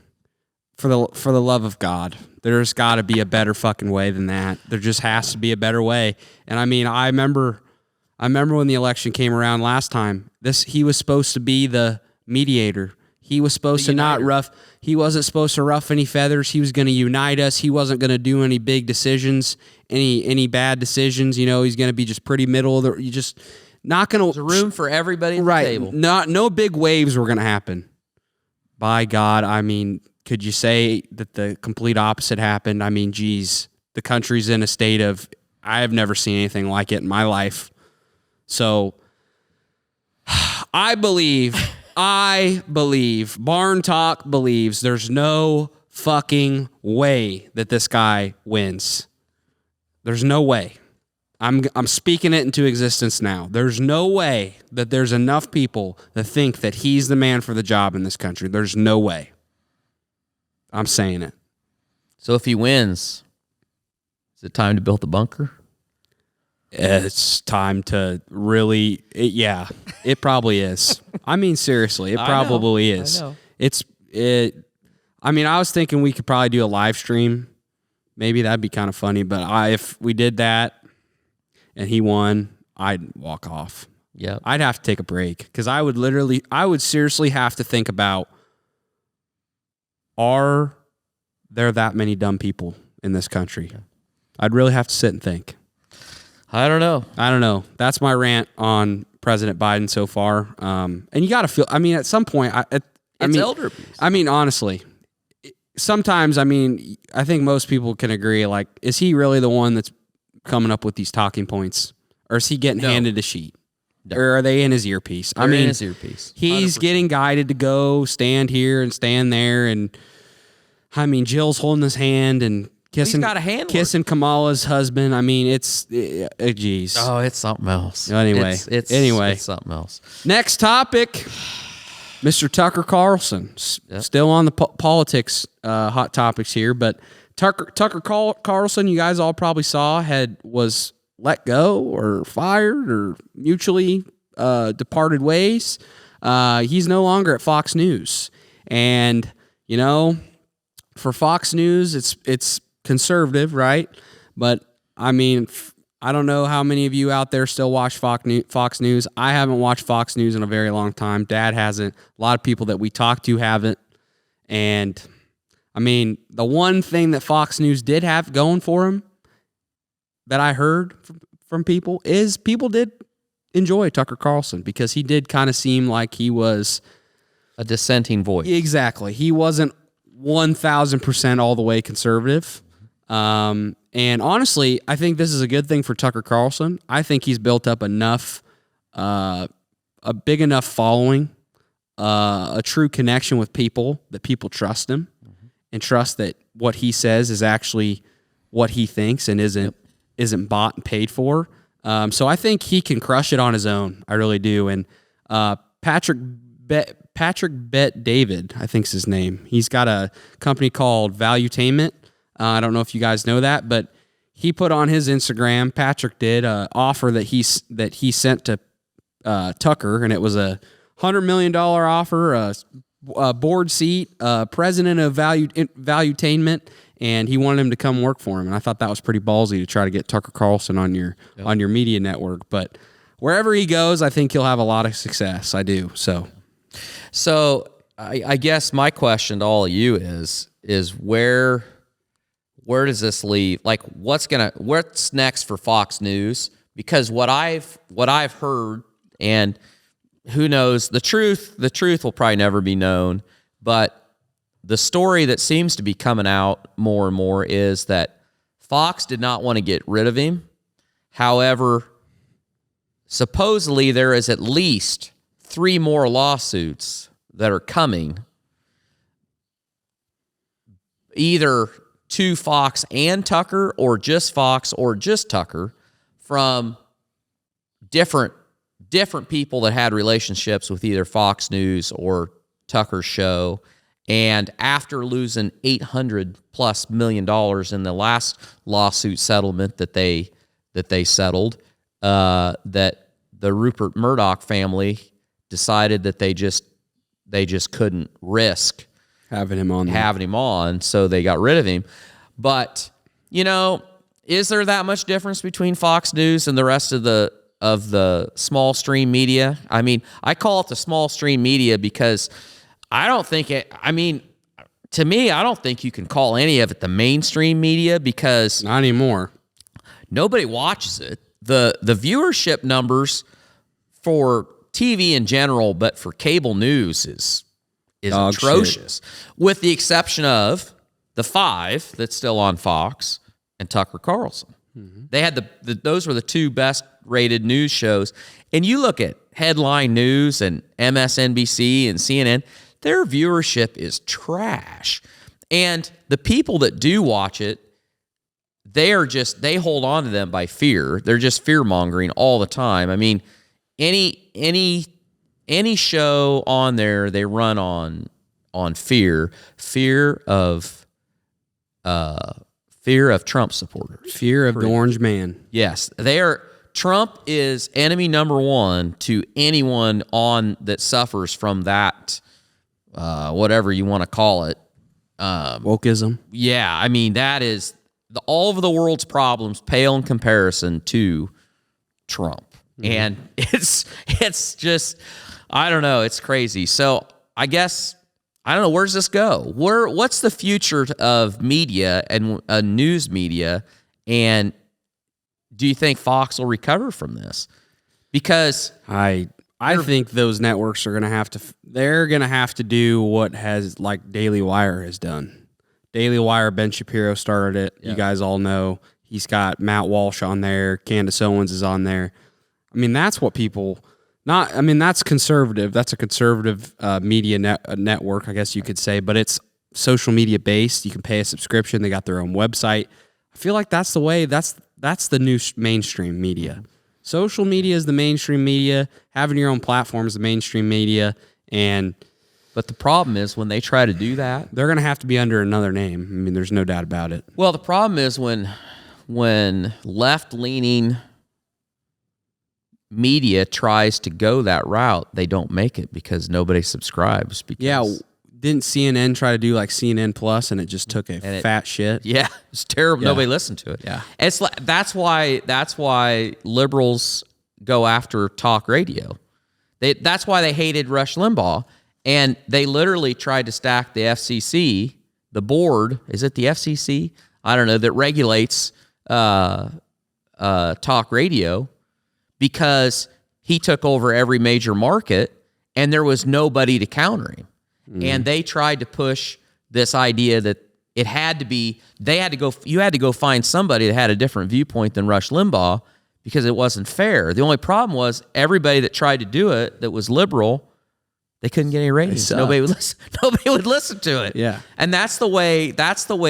for the love of God, there's got to be a better fucking way than that. There just has to be a better way. And I mean, I remember when the election came around last time, he was supposed to be the mediator. He was supposed to he wasn't supposed to ruff any feathers. He was going to unite us. He wasn't going to do any big decisions, any bad decisions. You know, he's going to be just pretty middle. You just not going to. There's room for everybody at the table. No big waves were going to happen. By God, I mean, could you say that the complete opposite happened? I mean, geez, the country's in a state of, I have never seen anything like it in my life. So I believe, Barn Talk believes there's no fucking way that this guy wins. There's no way. I'm speaking it into existence now. There's no way that there's enough people that think that he's the man for the job in this country. There's no way. I'm saying it. So if he wins, is it time to build the bunker? It's time to really, it probably is. I mean, seriously, it probably is. I know. I mean, I was thinking we could probably do a live stream. Maybe that'd be kind of funny, but if we did that and he won, I'd walk off. Yeah. I'd have to take a break because I would seriously have to think about, are there that many dumb people in this country? Yeah. I'd really have to sit and think. I don't know. That's my rant on President Biden so far. And you got to feel, I mean, at some point, it's elder abuse. I mean, honestly, sometimes, I mean, I think most people can agree, like, is he really the one that's coming up with these talking points? Or is he getting handed a sheet? No. Or are they in his earpiece? They're in his earpiece. 100%. He's getting guided to go stand here and stand there. And, I mean, Jill's holding his hand and kissing Kamala's husband. I mean, it's geez. Oh, it's something else. Anyway, it's something else. Next topic, Mr. Tucker Carlson. Still on the politics hot topics here, but Tucker Carlson, you guys all probably saw, was let go or fired or mutually departed ways. He's no longer at Fox News, and for Fox News, it's conservative, right? But I mean, I don't know how many of you out there still watch Fox News. I haven't watched Fox News in a very long time. Dad hasn't. A lot of people that we talk to haven't. And I mean, the one thing that Fox News did have going for him that I heard from people is people did enjoy Tucker Carlson because he did kind of seem like he was a dissenting voice. Exactly. He wasn't 1,000% all the way conservative. And honestly, I think this is a good thing for Tucker Carlson. I think he's built up enough, a big enough following, a true connection with people that people trust him and trust that what he says is actually what he thinks and isn't bought and paid for. So I think he can crush it on his own. I really do. And Patrick Bet David, I think's his name. He's got a company called Valuetainment. I don't know if you guys know that, but he put on his Instagram, Patrick did, an offer that he sent to Tucker, and it was a $100 million offer, a board seat, president of Valuetainment, and he wanted him to come work for him. And I thought that was pretty ballsy to try to get Tucker Carlson on your media network. But wherever he goes, I think he'll have a lot of success. I do. So I guess my question to all of you is where does this leave? Like, what's next for Fox News? Because what I've heard, and who knows, the truth will probably never be known, but the story that seems to be coming out more and more is that Fox did not want to get rid of him. However, supposedly there is at least 3 more lawsuits that are coming, either to Fox and Tucker, or just Fox or just Tucker, from different people that had relationships with either Fox News or Tucker's show. And after losing $800+ million in the last lawsuit settlement that they settled, that the Rupert Murdoch family decided that they just couldn't risk having him on, so they got rid of him. But is there that much difference between Fox News and the rest of the small stream media? I mean, I call it the small stream media because I don't think to me, I don't think you can call any of it the mainstream media, because not anymore. Nobody watches it. The viewership numbers for TV in general, but for cable news is atrocious, with the exception of the 5 that's still on Fox and Tucker Carlson. Mm-hmm. They had those were the 2 best rated news shows. And you look at headline news and MSNBC and CNN, their viewership is trash. And the people that do watch it, they hold on to them by fear. They're just fear-mongering all the time. I mean, any show on there, they run on fear of fear of Trump supporters. Fear of the orange man. Yes, Trump is enemy number one to anyone that suffers from that, whatever you want to call it. Wokeism. Yeah, I mean, that is all of the world's problems pale in comparison to Trump. And it's just, I don't know, it's crazy. So I guess, I don't know, where's this go? What's the future of media and news media? And do you think Fox will recover from this? Because I think those networks are they're going to have to do what like Daily Wire has done. Daily Wire, Ben Shapiro started it. Yeah. You guys all know. He's got Matt Walsh on there. Candace Owens is on there. I mean, that's what that's conservative. That's a conservative media network, I guess you could say, but it's social media based. You can pay a subscription. They got their own website. I feel like that's the way, that's the new mainstream media. Social media is the mainstream media. Having your own platform is the mainstream media. But the problem is when they try to do that, they're going to have to be under another name. I mean, there's no doubt about it. Well, the problem is when left-leaning media tries to go that route, they don't make it because nobody subscribes. Didn't CNN try to do like CNN Plus and it just took fat shit? Yeah, it's terrible. Yeah. Nobody listened to it. Yeah, it's like, that's why liberals go after talk radio. That's why they hated Rush Limbaugh, and they literally tried to stack the FCC, the board. Is it the FCC? I don't know, that regulates talk radio, because he took over every major market and there was nobody to counter him. And they tried to push this idea that you had to go find somebody that had a different viewpoint than Rush Limbaugh because it wasn't fair. The only problem was everybody that tried to do it that was liberal, they couldn't get any ratings. Nobody would listen. Nobody would listen to it. Yeah. And that's the way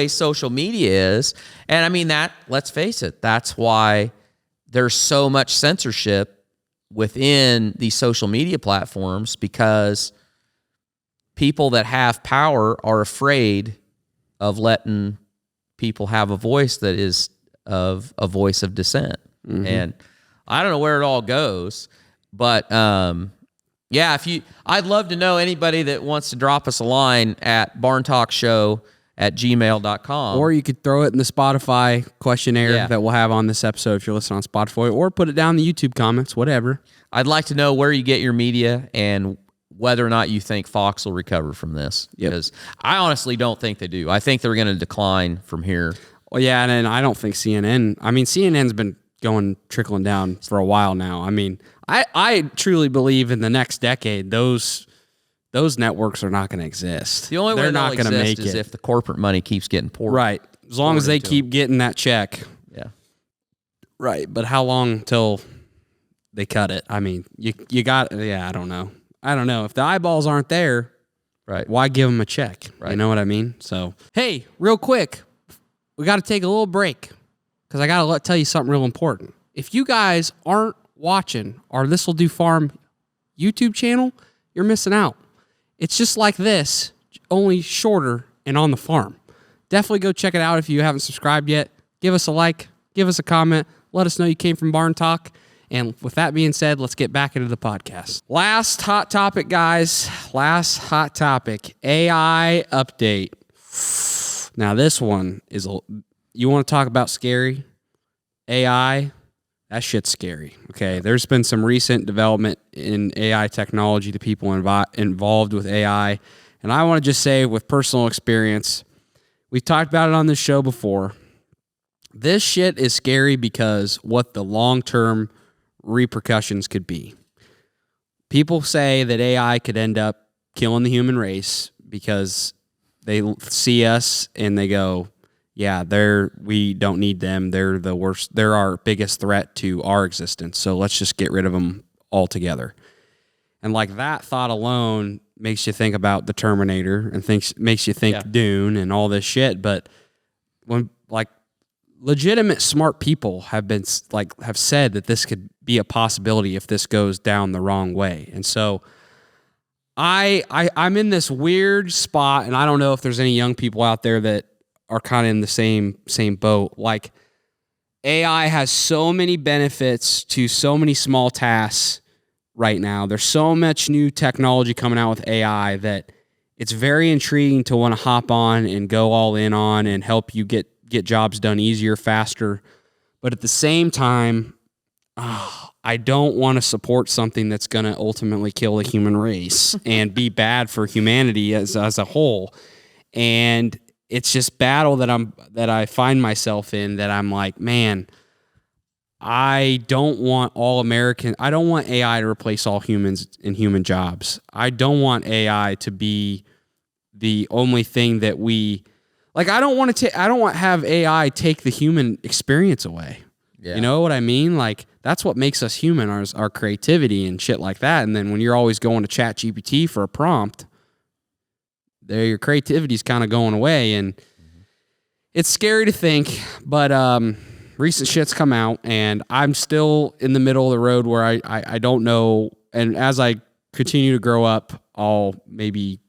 social media is. And I mean, let's face it, that's why there's so much censorship within these social media platforms, because people that have power are afraid of letting people have a voice that is of a voice of dissent. Mm-hmm. And I don't know where it all goes, but yeah, I'd love to know anybody that wants to drop us a line at barntalkshow@gmail.com. Or you could throw it in the Spotify questionnaire that we'll have on this episode if you're listening on Spotify, or put it down in the YouTube comments, whatever. I'd like to know where you get your media and whether or not you think Fox will recover from this. Because I honestly don't think they do. I think they're going to decline from here. Well, yeah, and I don't think CNN. I mean, CNN's been trickling down for a while now. I mean, I truly believe in the next decade, those networks are not going to exist. The only way they're not going to make it is if the corporate money keeps getting poured. Right. As long as they keep getting that check. Yeah. Right. But how long till they cut it? I mean, you got, I don't know. If the eyeballs aren't there, right, why give them a check? Right. You know what I mean? So, hey, real quick, we got to take a little break because I got to tell you something real important. If you guys aren't watching our This Will Do Farm YouTube channel, you're missing out. It's just like this, only shorter and on the farm. Definitely go check it out if you haven't subscribed yet. Give us a like, give us a comment, let us know you came from Barn Talk. And with that being said, let's get back into the podcast. Last hot topic, guys. Last hot topic. AI update. Now, this one is, you want to talk about scary? AI, that shit's scary, okay? There's been some recent development in AI technology to people involved with AI. And I want to just say, with personal experience, we've talked about it on this show before. This shit is scary because what the long-term repercussions could be. People say that AI could end up killing the human race because they see us and they go, yeah, we don't need them. They're the worst. They're our biggest threat to our existence. So let's just get rid of them altogether. And like that thought alone makes you think about the Terminator and makes you think Dune and all this shit. But when legitimate smart people have said that this could be a possibility if this goes down the wrong way. And so I'm in this weird spot, and I don't know if there's any young people out there that are kind of in the same boat. Like, AI has so many benefits to so many small tasks right now. There's so much new technology coming out with AI that it's very intriguing to want to hop on and go all in on and help you get jobs done easier, faster. But at the same time, I don't want to support something that's going to ultimately kill the human race and be bad for humanity as a whole. And it's just battle that I find myself in, that I'm like, man, I don't want I don't want AI to replace all humans in human jobs. I don't want AI to be the only thing that we like. I don't want to have AI take the human experience away. Yeah. You know what I mean? Like, that's what makes us human, our creativity and shit like that. And then when you're always going to ChatGPT for a prompt, your creativity's kind of going away, and it's scary to think, but recent shit's come out, and I'm still in the middle of the road where I don't know, and as I continue to grow up, I'll maybe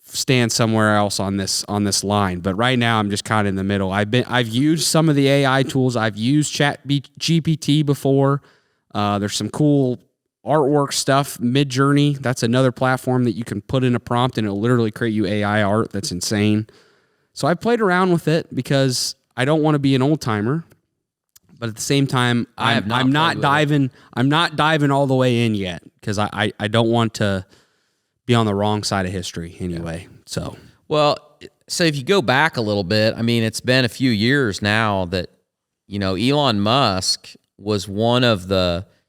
stand somewhere else on this line. But right now I'm just kind of in the middle. I've used some of the AI tools. I've used ChatGPT before. There's some cool artwork stuff. Midjourney, that's another platform that you can put in a prompt and it'll literally create you AI art. That's insane. So I played around with it because I don't want to be an old timer, but at the same time, I'm not diving all the way in yet, because I don't want to be on the wrong side of history anyway. Yeah. So if you go back a little bit, I mean, it's been a few years now that, Elon Musk was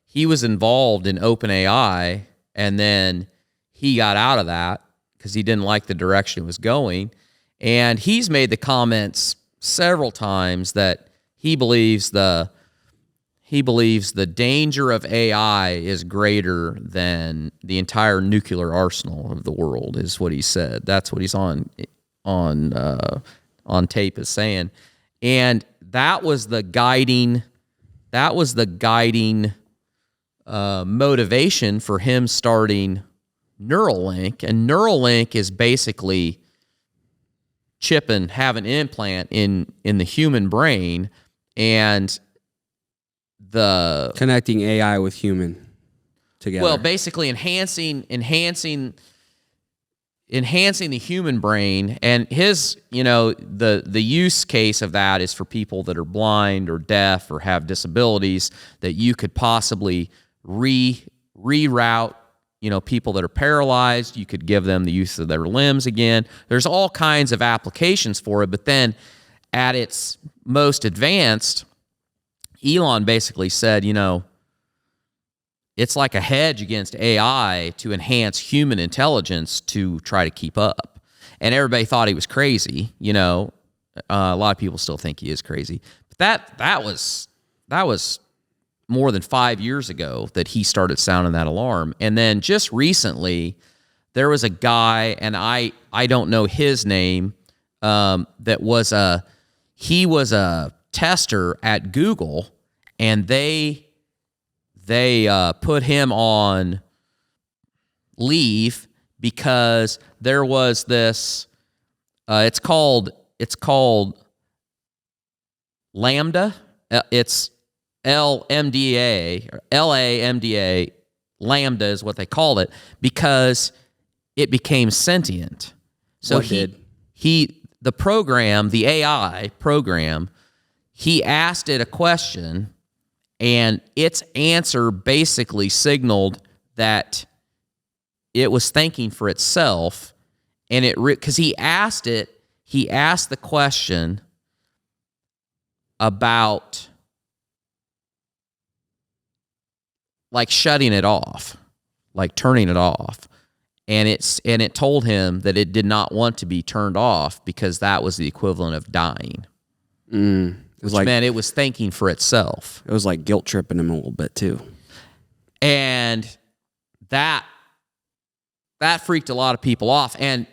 he was involved in OpenAI, and then he got out of that because he didn't like the direction it was going. And he's made the comments several times that he believes the danger of AI is greater than the entire nuclear arsenal of the world, is what he said. That's what he's on tape as saying. And that was the guiding motivation for him starting Neuralink. And Neuralink is basically have an implant in the human brain, and the connecting AI with human together. Well, basically enhancing the human brain. And his, the use case of that is for people that are blind or deaf or have disabilities, that you could possibly reroute, people that are paralyzed. You could give them the use of their limbs again. There's all kinds of applications for it. But then at its most advanced, Elon basically said, it's like a hedge against AI to enhance human intelligence to try to keep up. And everybody thought he was crazy. A lot of people still think he is crazy. But that was more than 5 years ago that he started sounding that alarm. And then just recently, there was a guy, and I don't know his name, that was he was a tester at Google, and they put him on leave because there was this. It's called Lambda. It's LMDA or LAMDA. Lambda is what they called it, because it became sentient. So the program, the AI program, he asked it a question, and its answer basically signaled that it was thinking for itself. And because he asked the question about like shutting it off, like turning it off. And it told him that it did not want to be turned off because that was the equivalent of dying. Which meant it was thinking for itself. It was like guilt tripping him a little bit too. And that freaked a lot of people off. And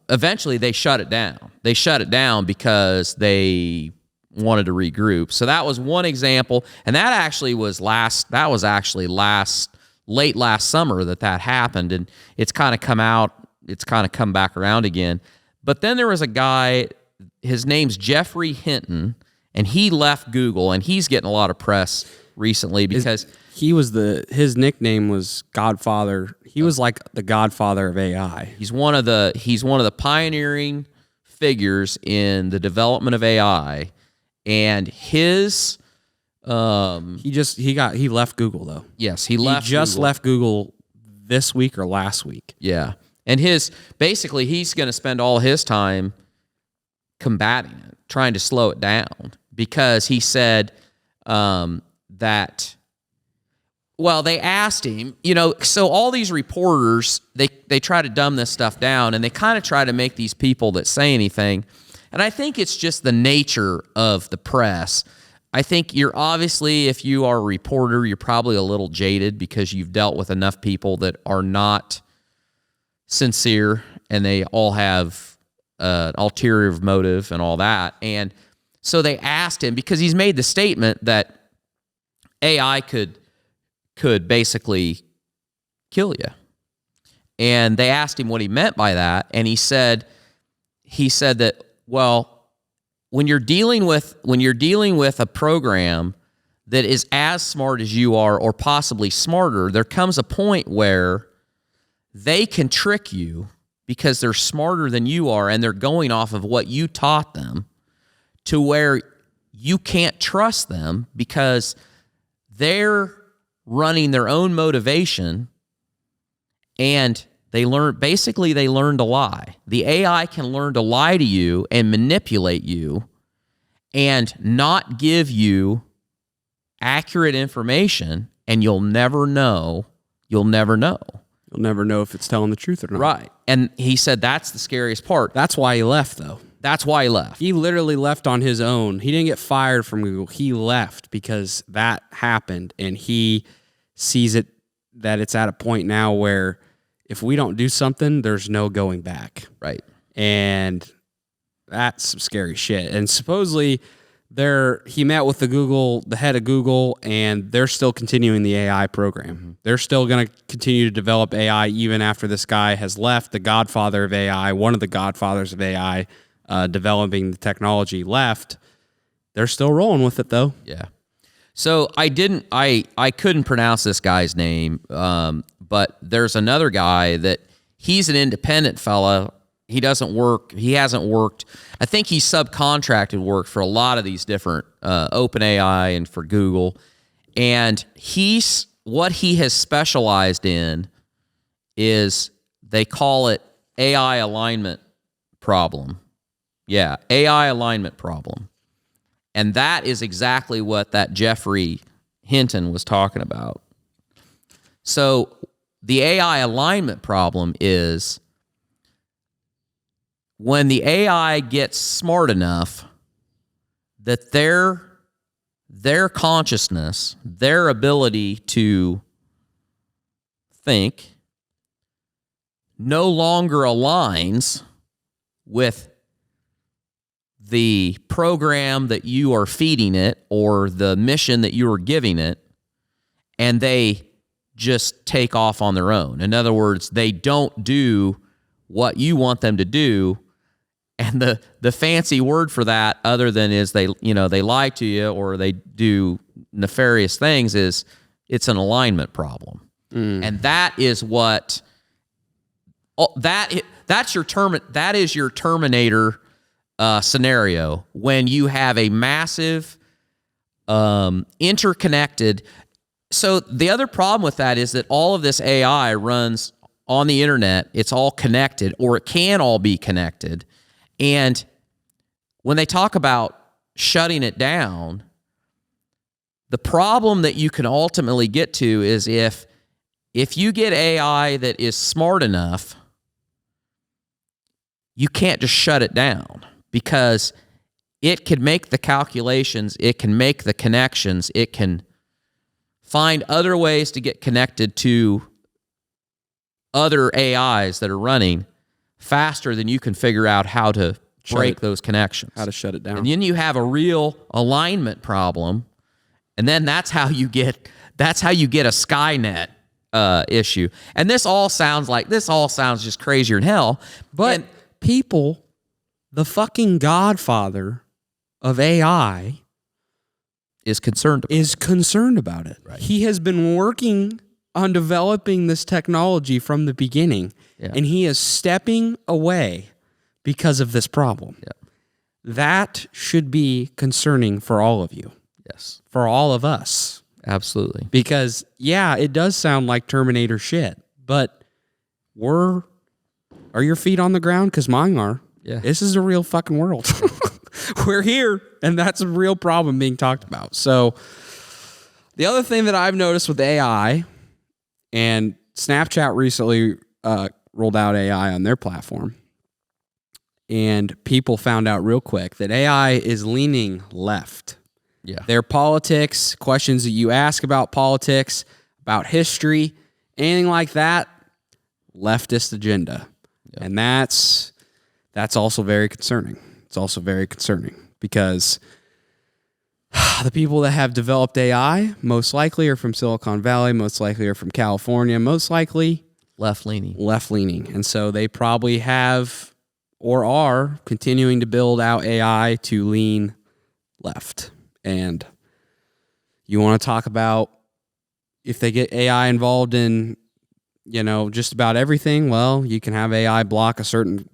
eventually they shut it down. They shut it down because they wanted to regroup. So that was one example. And that actually was late last summer that happened. And it's kind of come back around again. But then there was a guy, his name's Jeffrey Hinton, and he left Google, and he's getting a lot of press recently because his nickname was Godfather. He was like the Godfather of AI. he's one of the pioneering figures in the development of AI, and his He left Google though. yes, He just Google. left Google this week or last week. Yeah. And he's going to spend all his time combating it, trying to slow it down, because he said that, well, they asked him, so all these reporters, they try to dumb this stuff down, and they kind of try to make these people that say anything. And I think it's just the nature of the press. I think if you are a reporter, you're probably a little jaded because you've dealt with enough people that are not sincere, and they all have an ulterior motive and all that. And so they asked him, because he's made the statement that AI could basically kill you. And they asked him what he meant by that, and he said that, well, when you're dealing with a program that is as smart as you are, or possibly smarter, there comes a point where they can trick you because they're smarter than you are, and they're going off of what you taught them, to where you can't trust them because they're running their own motivation, and they learned to lie. The AI can learn to lie to you and manipulate you and not give you accurate information, and you'll never know. You'll never know if it's telling the truth or not. Right. And he said that's the scariest part. That's why he left, though. That's why he left. He literally left on his own. He didn't get fired from Google. He left because that happened, and he sees that it's at a point now where if we don't do something, there's no going back. Right. And that's some scary shit. And supposedly he met with the head of Google, and they're still continuing the AI program. Mm-hmm. They're still going to continue to develop AI even after this guy has left. The godfather of AI, one of the godfathers of AI, developing the technology, left. They're still rolling with it though. Yeah. So I couldn't pronounce this guy's name, but there's another guy that he's an independent fella. He hasn't worked. I think he subcontracted work for a lot of these different OpenAI and for Google. And what he has specialized in is, they call it AI alignment problem. Yeah, AI alignment problem. And that is exactly what that Jeffrey Hinton was talking about. So the AI alignment problem is when the AI gets smart enough that their consciousness, their ability to think, no longer aligns with the program that you are feeding it or the mission that you are giving it, and they just take off on their own. In other words, they don't do what you want them to do. And the fancy word for that, other than is they lie to you or they do nefarious things, is it's an alignment problem. And that is what that is your Terminator scenario, when you have a massive interconnected. So the other problem with that is that all of this AI runs on the internet. It's all connected, or it can all be connected. And when they talk about shutting it down, the problem that you can ultimately get to is if you get AI that is smart enough, you can't just shut it down, because it can make the calculations, it can make the connections, it can find other ways to get connected to other AIs that are running faster than you can figure out how to break those connections. How to shut it down. And then you have a real alignment problem, and then that's how you get a Skynet issue. And this all sounds just crazier than hell. But people the fucking godfather of AI Is concerned about it. Right. He has been working on developing this technology from the beginning, and he is stepping away because of this problem. Yeah. That should be concerning for all of you, Yes. for all of us. Absolutely. Because, yeah, it does sound like Terminator shit, but are your feet on the ground? Because mine are. Yeah. This is a real fucking world. We're here, and that's a real problem being talked about. So the other thing that I've noticed with AI, and Snapchat recently rolled out AI on their platform, and people found out real quick that AI is leaning left. Yeah. Their politics, questions that you ask about politics, about history, anything like that, leftist agenda. Yep. And that's also very concerning. It's also very concerning because the people that have developed AI most likely are from Silicon Valley, most likely are from California, most likely left-leaning. And so they probably have or are continuing to build out AI to lean left. And you want to talk about if they get AI involved in, just about everything, well, you can have AI block a certain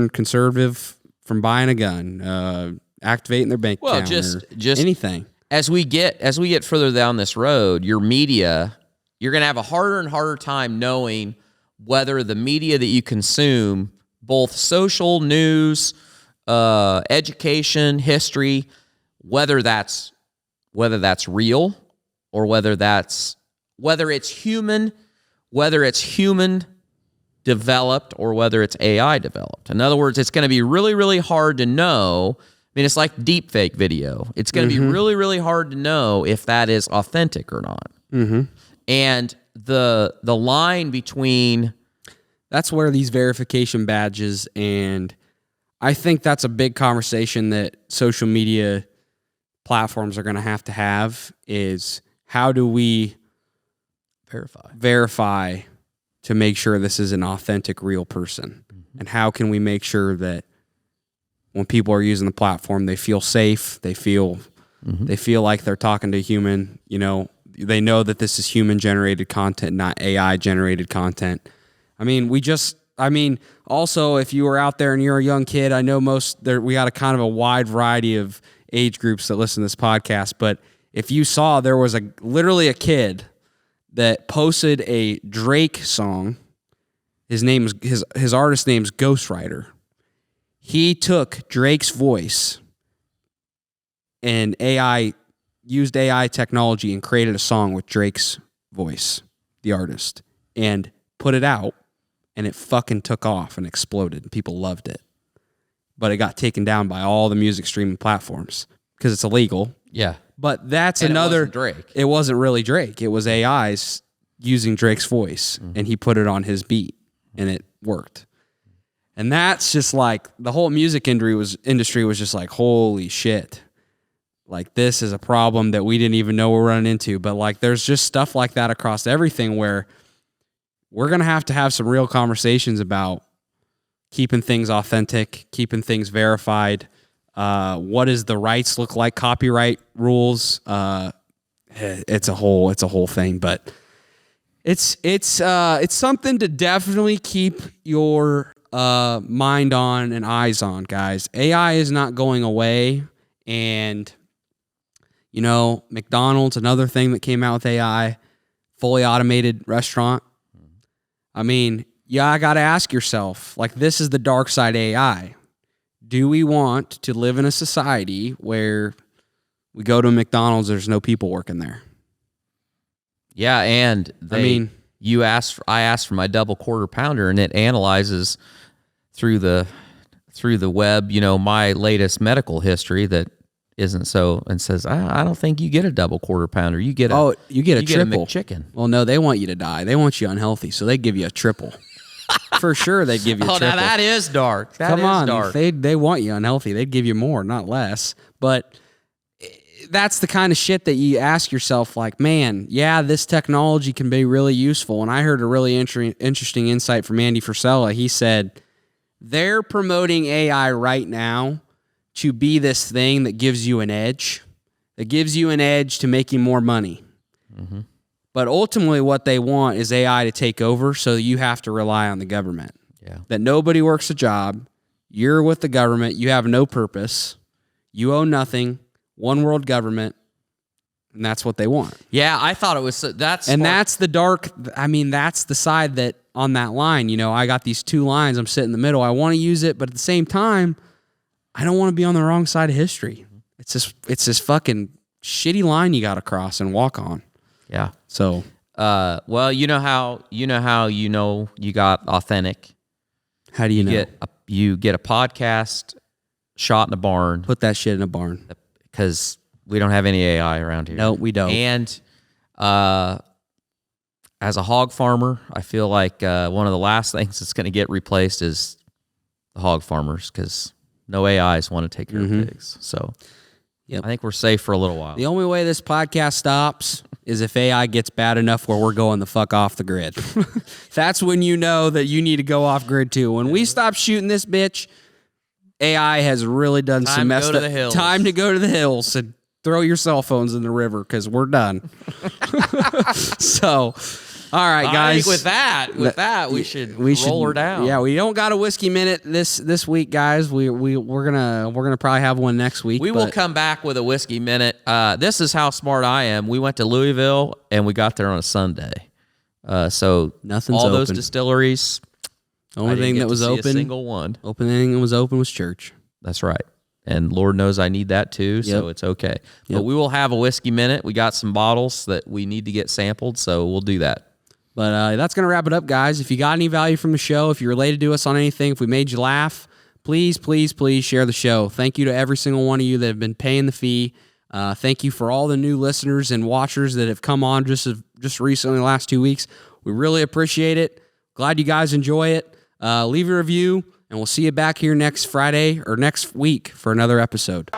conservative from buying a gun, activating their bank account, just anything. As we get further down this road, your media, you're going to have a harder and harder time knowing whether the media that you consume, both social news, education, history, whether that's real or whether it's human developed or whether it's AI developed. In other words, it's going to be really, really hard to know. I mean, it's like deepfake video. It's going to be really, really hard to know if that is authentic or not. Mm-hmm. And the line between... That's where these verification badges, and I think that's a big conversation that social media platforms are going to have is how do we verify to make sure this is an authentic, real person? Mm-hmm. And how can we make sure that when people are using the platform, they feel safe, they feel like they're talking to a human, they know that this is human-generated content, not AI-generated content. Also, if you were out there and you're a young kid, I know we got a kind of a wide variety of age groups that listen to this podcast, but if you saw, there was literally a kid that posted a Drake song. His artist name's Ghostwriter. He took Drake's voice and used AI technology and created a song with Drake's voice, the artist, and put it out, and it fucking took off and exploded, and people loved it. But it got taken down by all the music streaming platforms because it's illegal. Yeah. But that's and another... It wasn't Drake. It wasn't really Drake. It was AIs using Drake's voice, and he put it on his beat, and it worked. And that's just like... The whole music industry was just like, holy shit. Like, this is a problem that we didn't even know we're running into. But, like, there's just stuff like that across everything where we're going to have some real conversations about keeping things authentic, keeping things verified. What does the rights look like? Copyright rules. It's a whole thing, but it's something to definitely keep your mind on and eyes on, guys. AI is not going away, and McDonald's, another thing that came out with AI, fully automated restaurant. I mean, I got to ask yourself, like, this is the dark side of AI. Do we want to live in a society where we go to a McDonald's, there's no people working there? Yeah, and I asked for my double quarter pounder, and it analyzes through the web, my latest medical history that isn't so, and says, I don't think you get a double quarter pounder. You get a triple McChicken. Well, no, they want you to die. They want you unhealthy, so they give you a triple. For sure, they'd give you a triple. Now that is dark. Come on, dark. They want you unhealthy. They'd give you more, not less. But that's the kind of shit that you ask yourself, like, man, yeah, this technology can be really useful. And I heard a really interesting insight from Andy Frisella. He said they're promoting AI right now to be this thing that gives you an edge, to making more money. Mm-hmm. But ultimately what they want is AI to take over so that you have to rely on the government. Yeah. That nobody works a job. You're with the government. You have no purpose. You own nothing. One world government. And that's what they want. Yeah, I thought it was that's the dark. I mean, that's the side that on that line. You know, I got these two lines. I'm sitting in the middle. I want to use it, but at the same time, I don't want to be on the wrong side of history. It's this fucking shitty line you got to cross and walk on. Yeah. So, well, you know how you got authentic. How do you know? You get a podcast shot in a barn. Put that shit in a barn. Because we don't have any AI around here. No, we don't. And as a hog farmer, I feel like one of the last things that's going to get replaced is the hog farmers, because no AIs want to take care of pigs. So I think we're safe for a little while. The only way this podcast stops is if AI gets bad enough where we're going the fuck off the grid. That's when you know that you need to go off grid too. When we stop shooting this bitch, AI has really done some messed up. Time to go to the hills and throw your cell phones in the river because we're done. So, all right, guys. I think with that, we should roll her down. Yeah, we don't got a whiskey minute this week, guys. We're gonna probably have one next week. We will come back with a whiskey minute. This is how smart I am. We went to Louisville and we got there on a Sunday. So nothing's all open. those distilleries. The only thing that was open, a single one. Open thing that was open was church. That's right. And Lord knows I need that too, so it's okay. But we will have a whiskey minute. We got some bottles that we need to get sampled, so we'll do that. But that's going to wrap it up, guys. If you got any value from the show, if you're related to us on anything, if we made you laugh, please, please, please share the show. Thank you to every single one of you that have been paying the fee. Thank you for all the new listeners and watchers that have come on just recently, the last 2 weeks. We really appreciate it. Glad you guys enjoy it. Leave a review, and we'll see you back here next Friday or next week for another episode.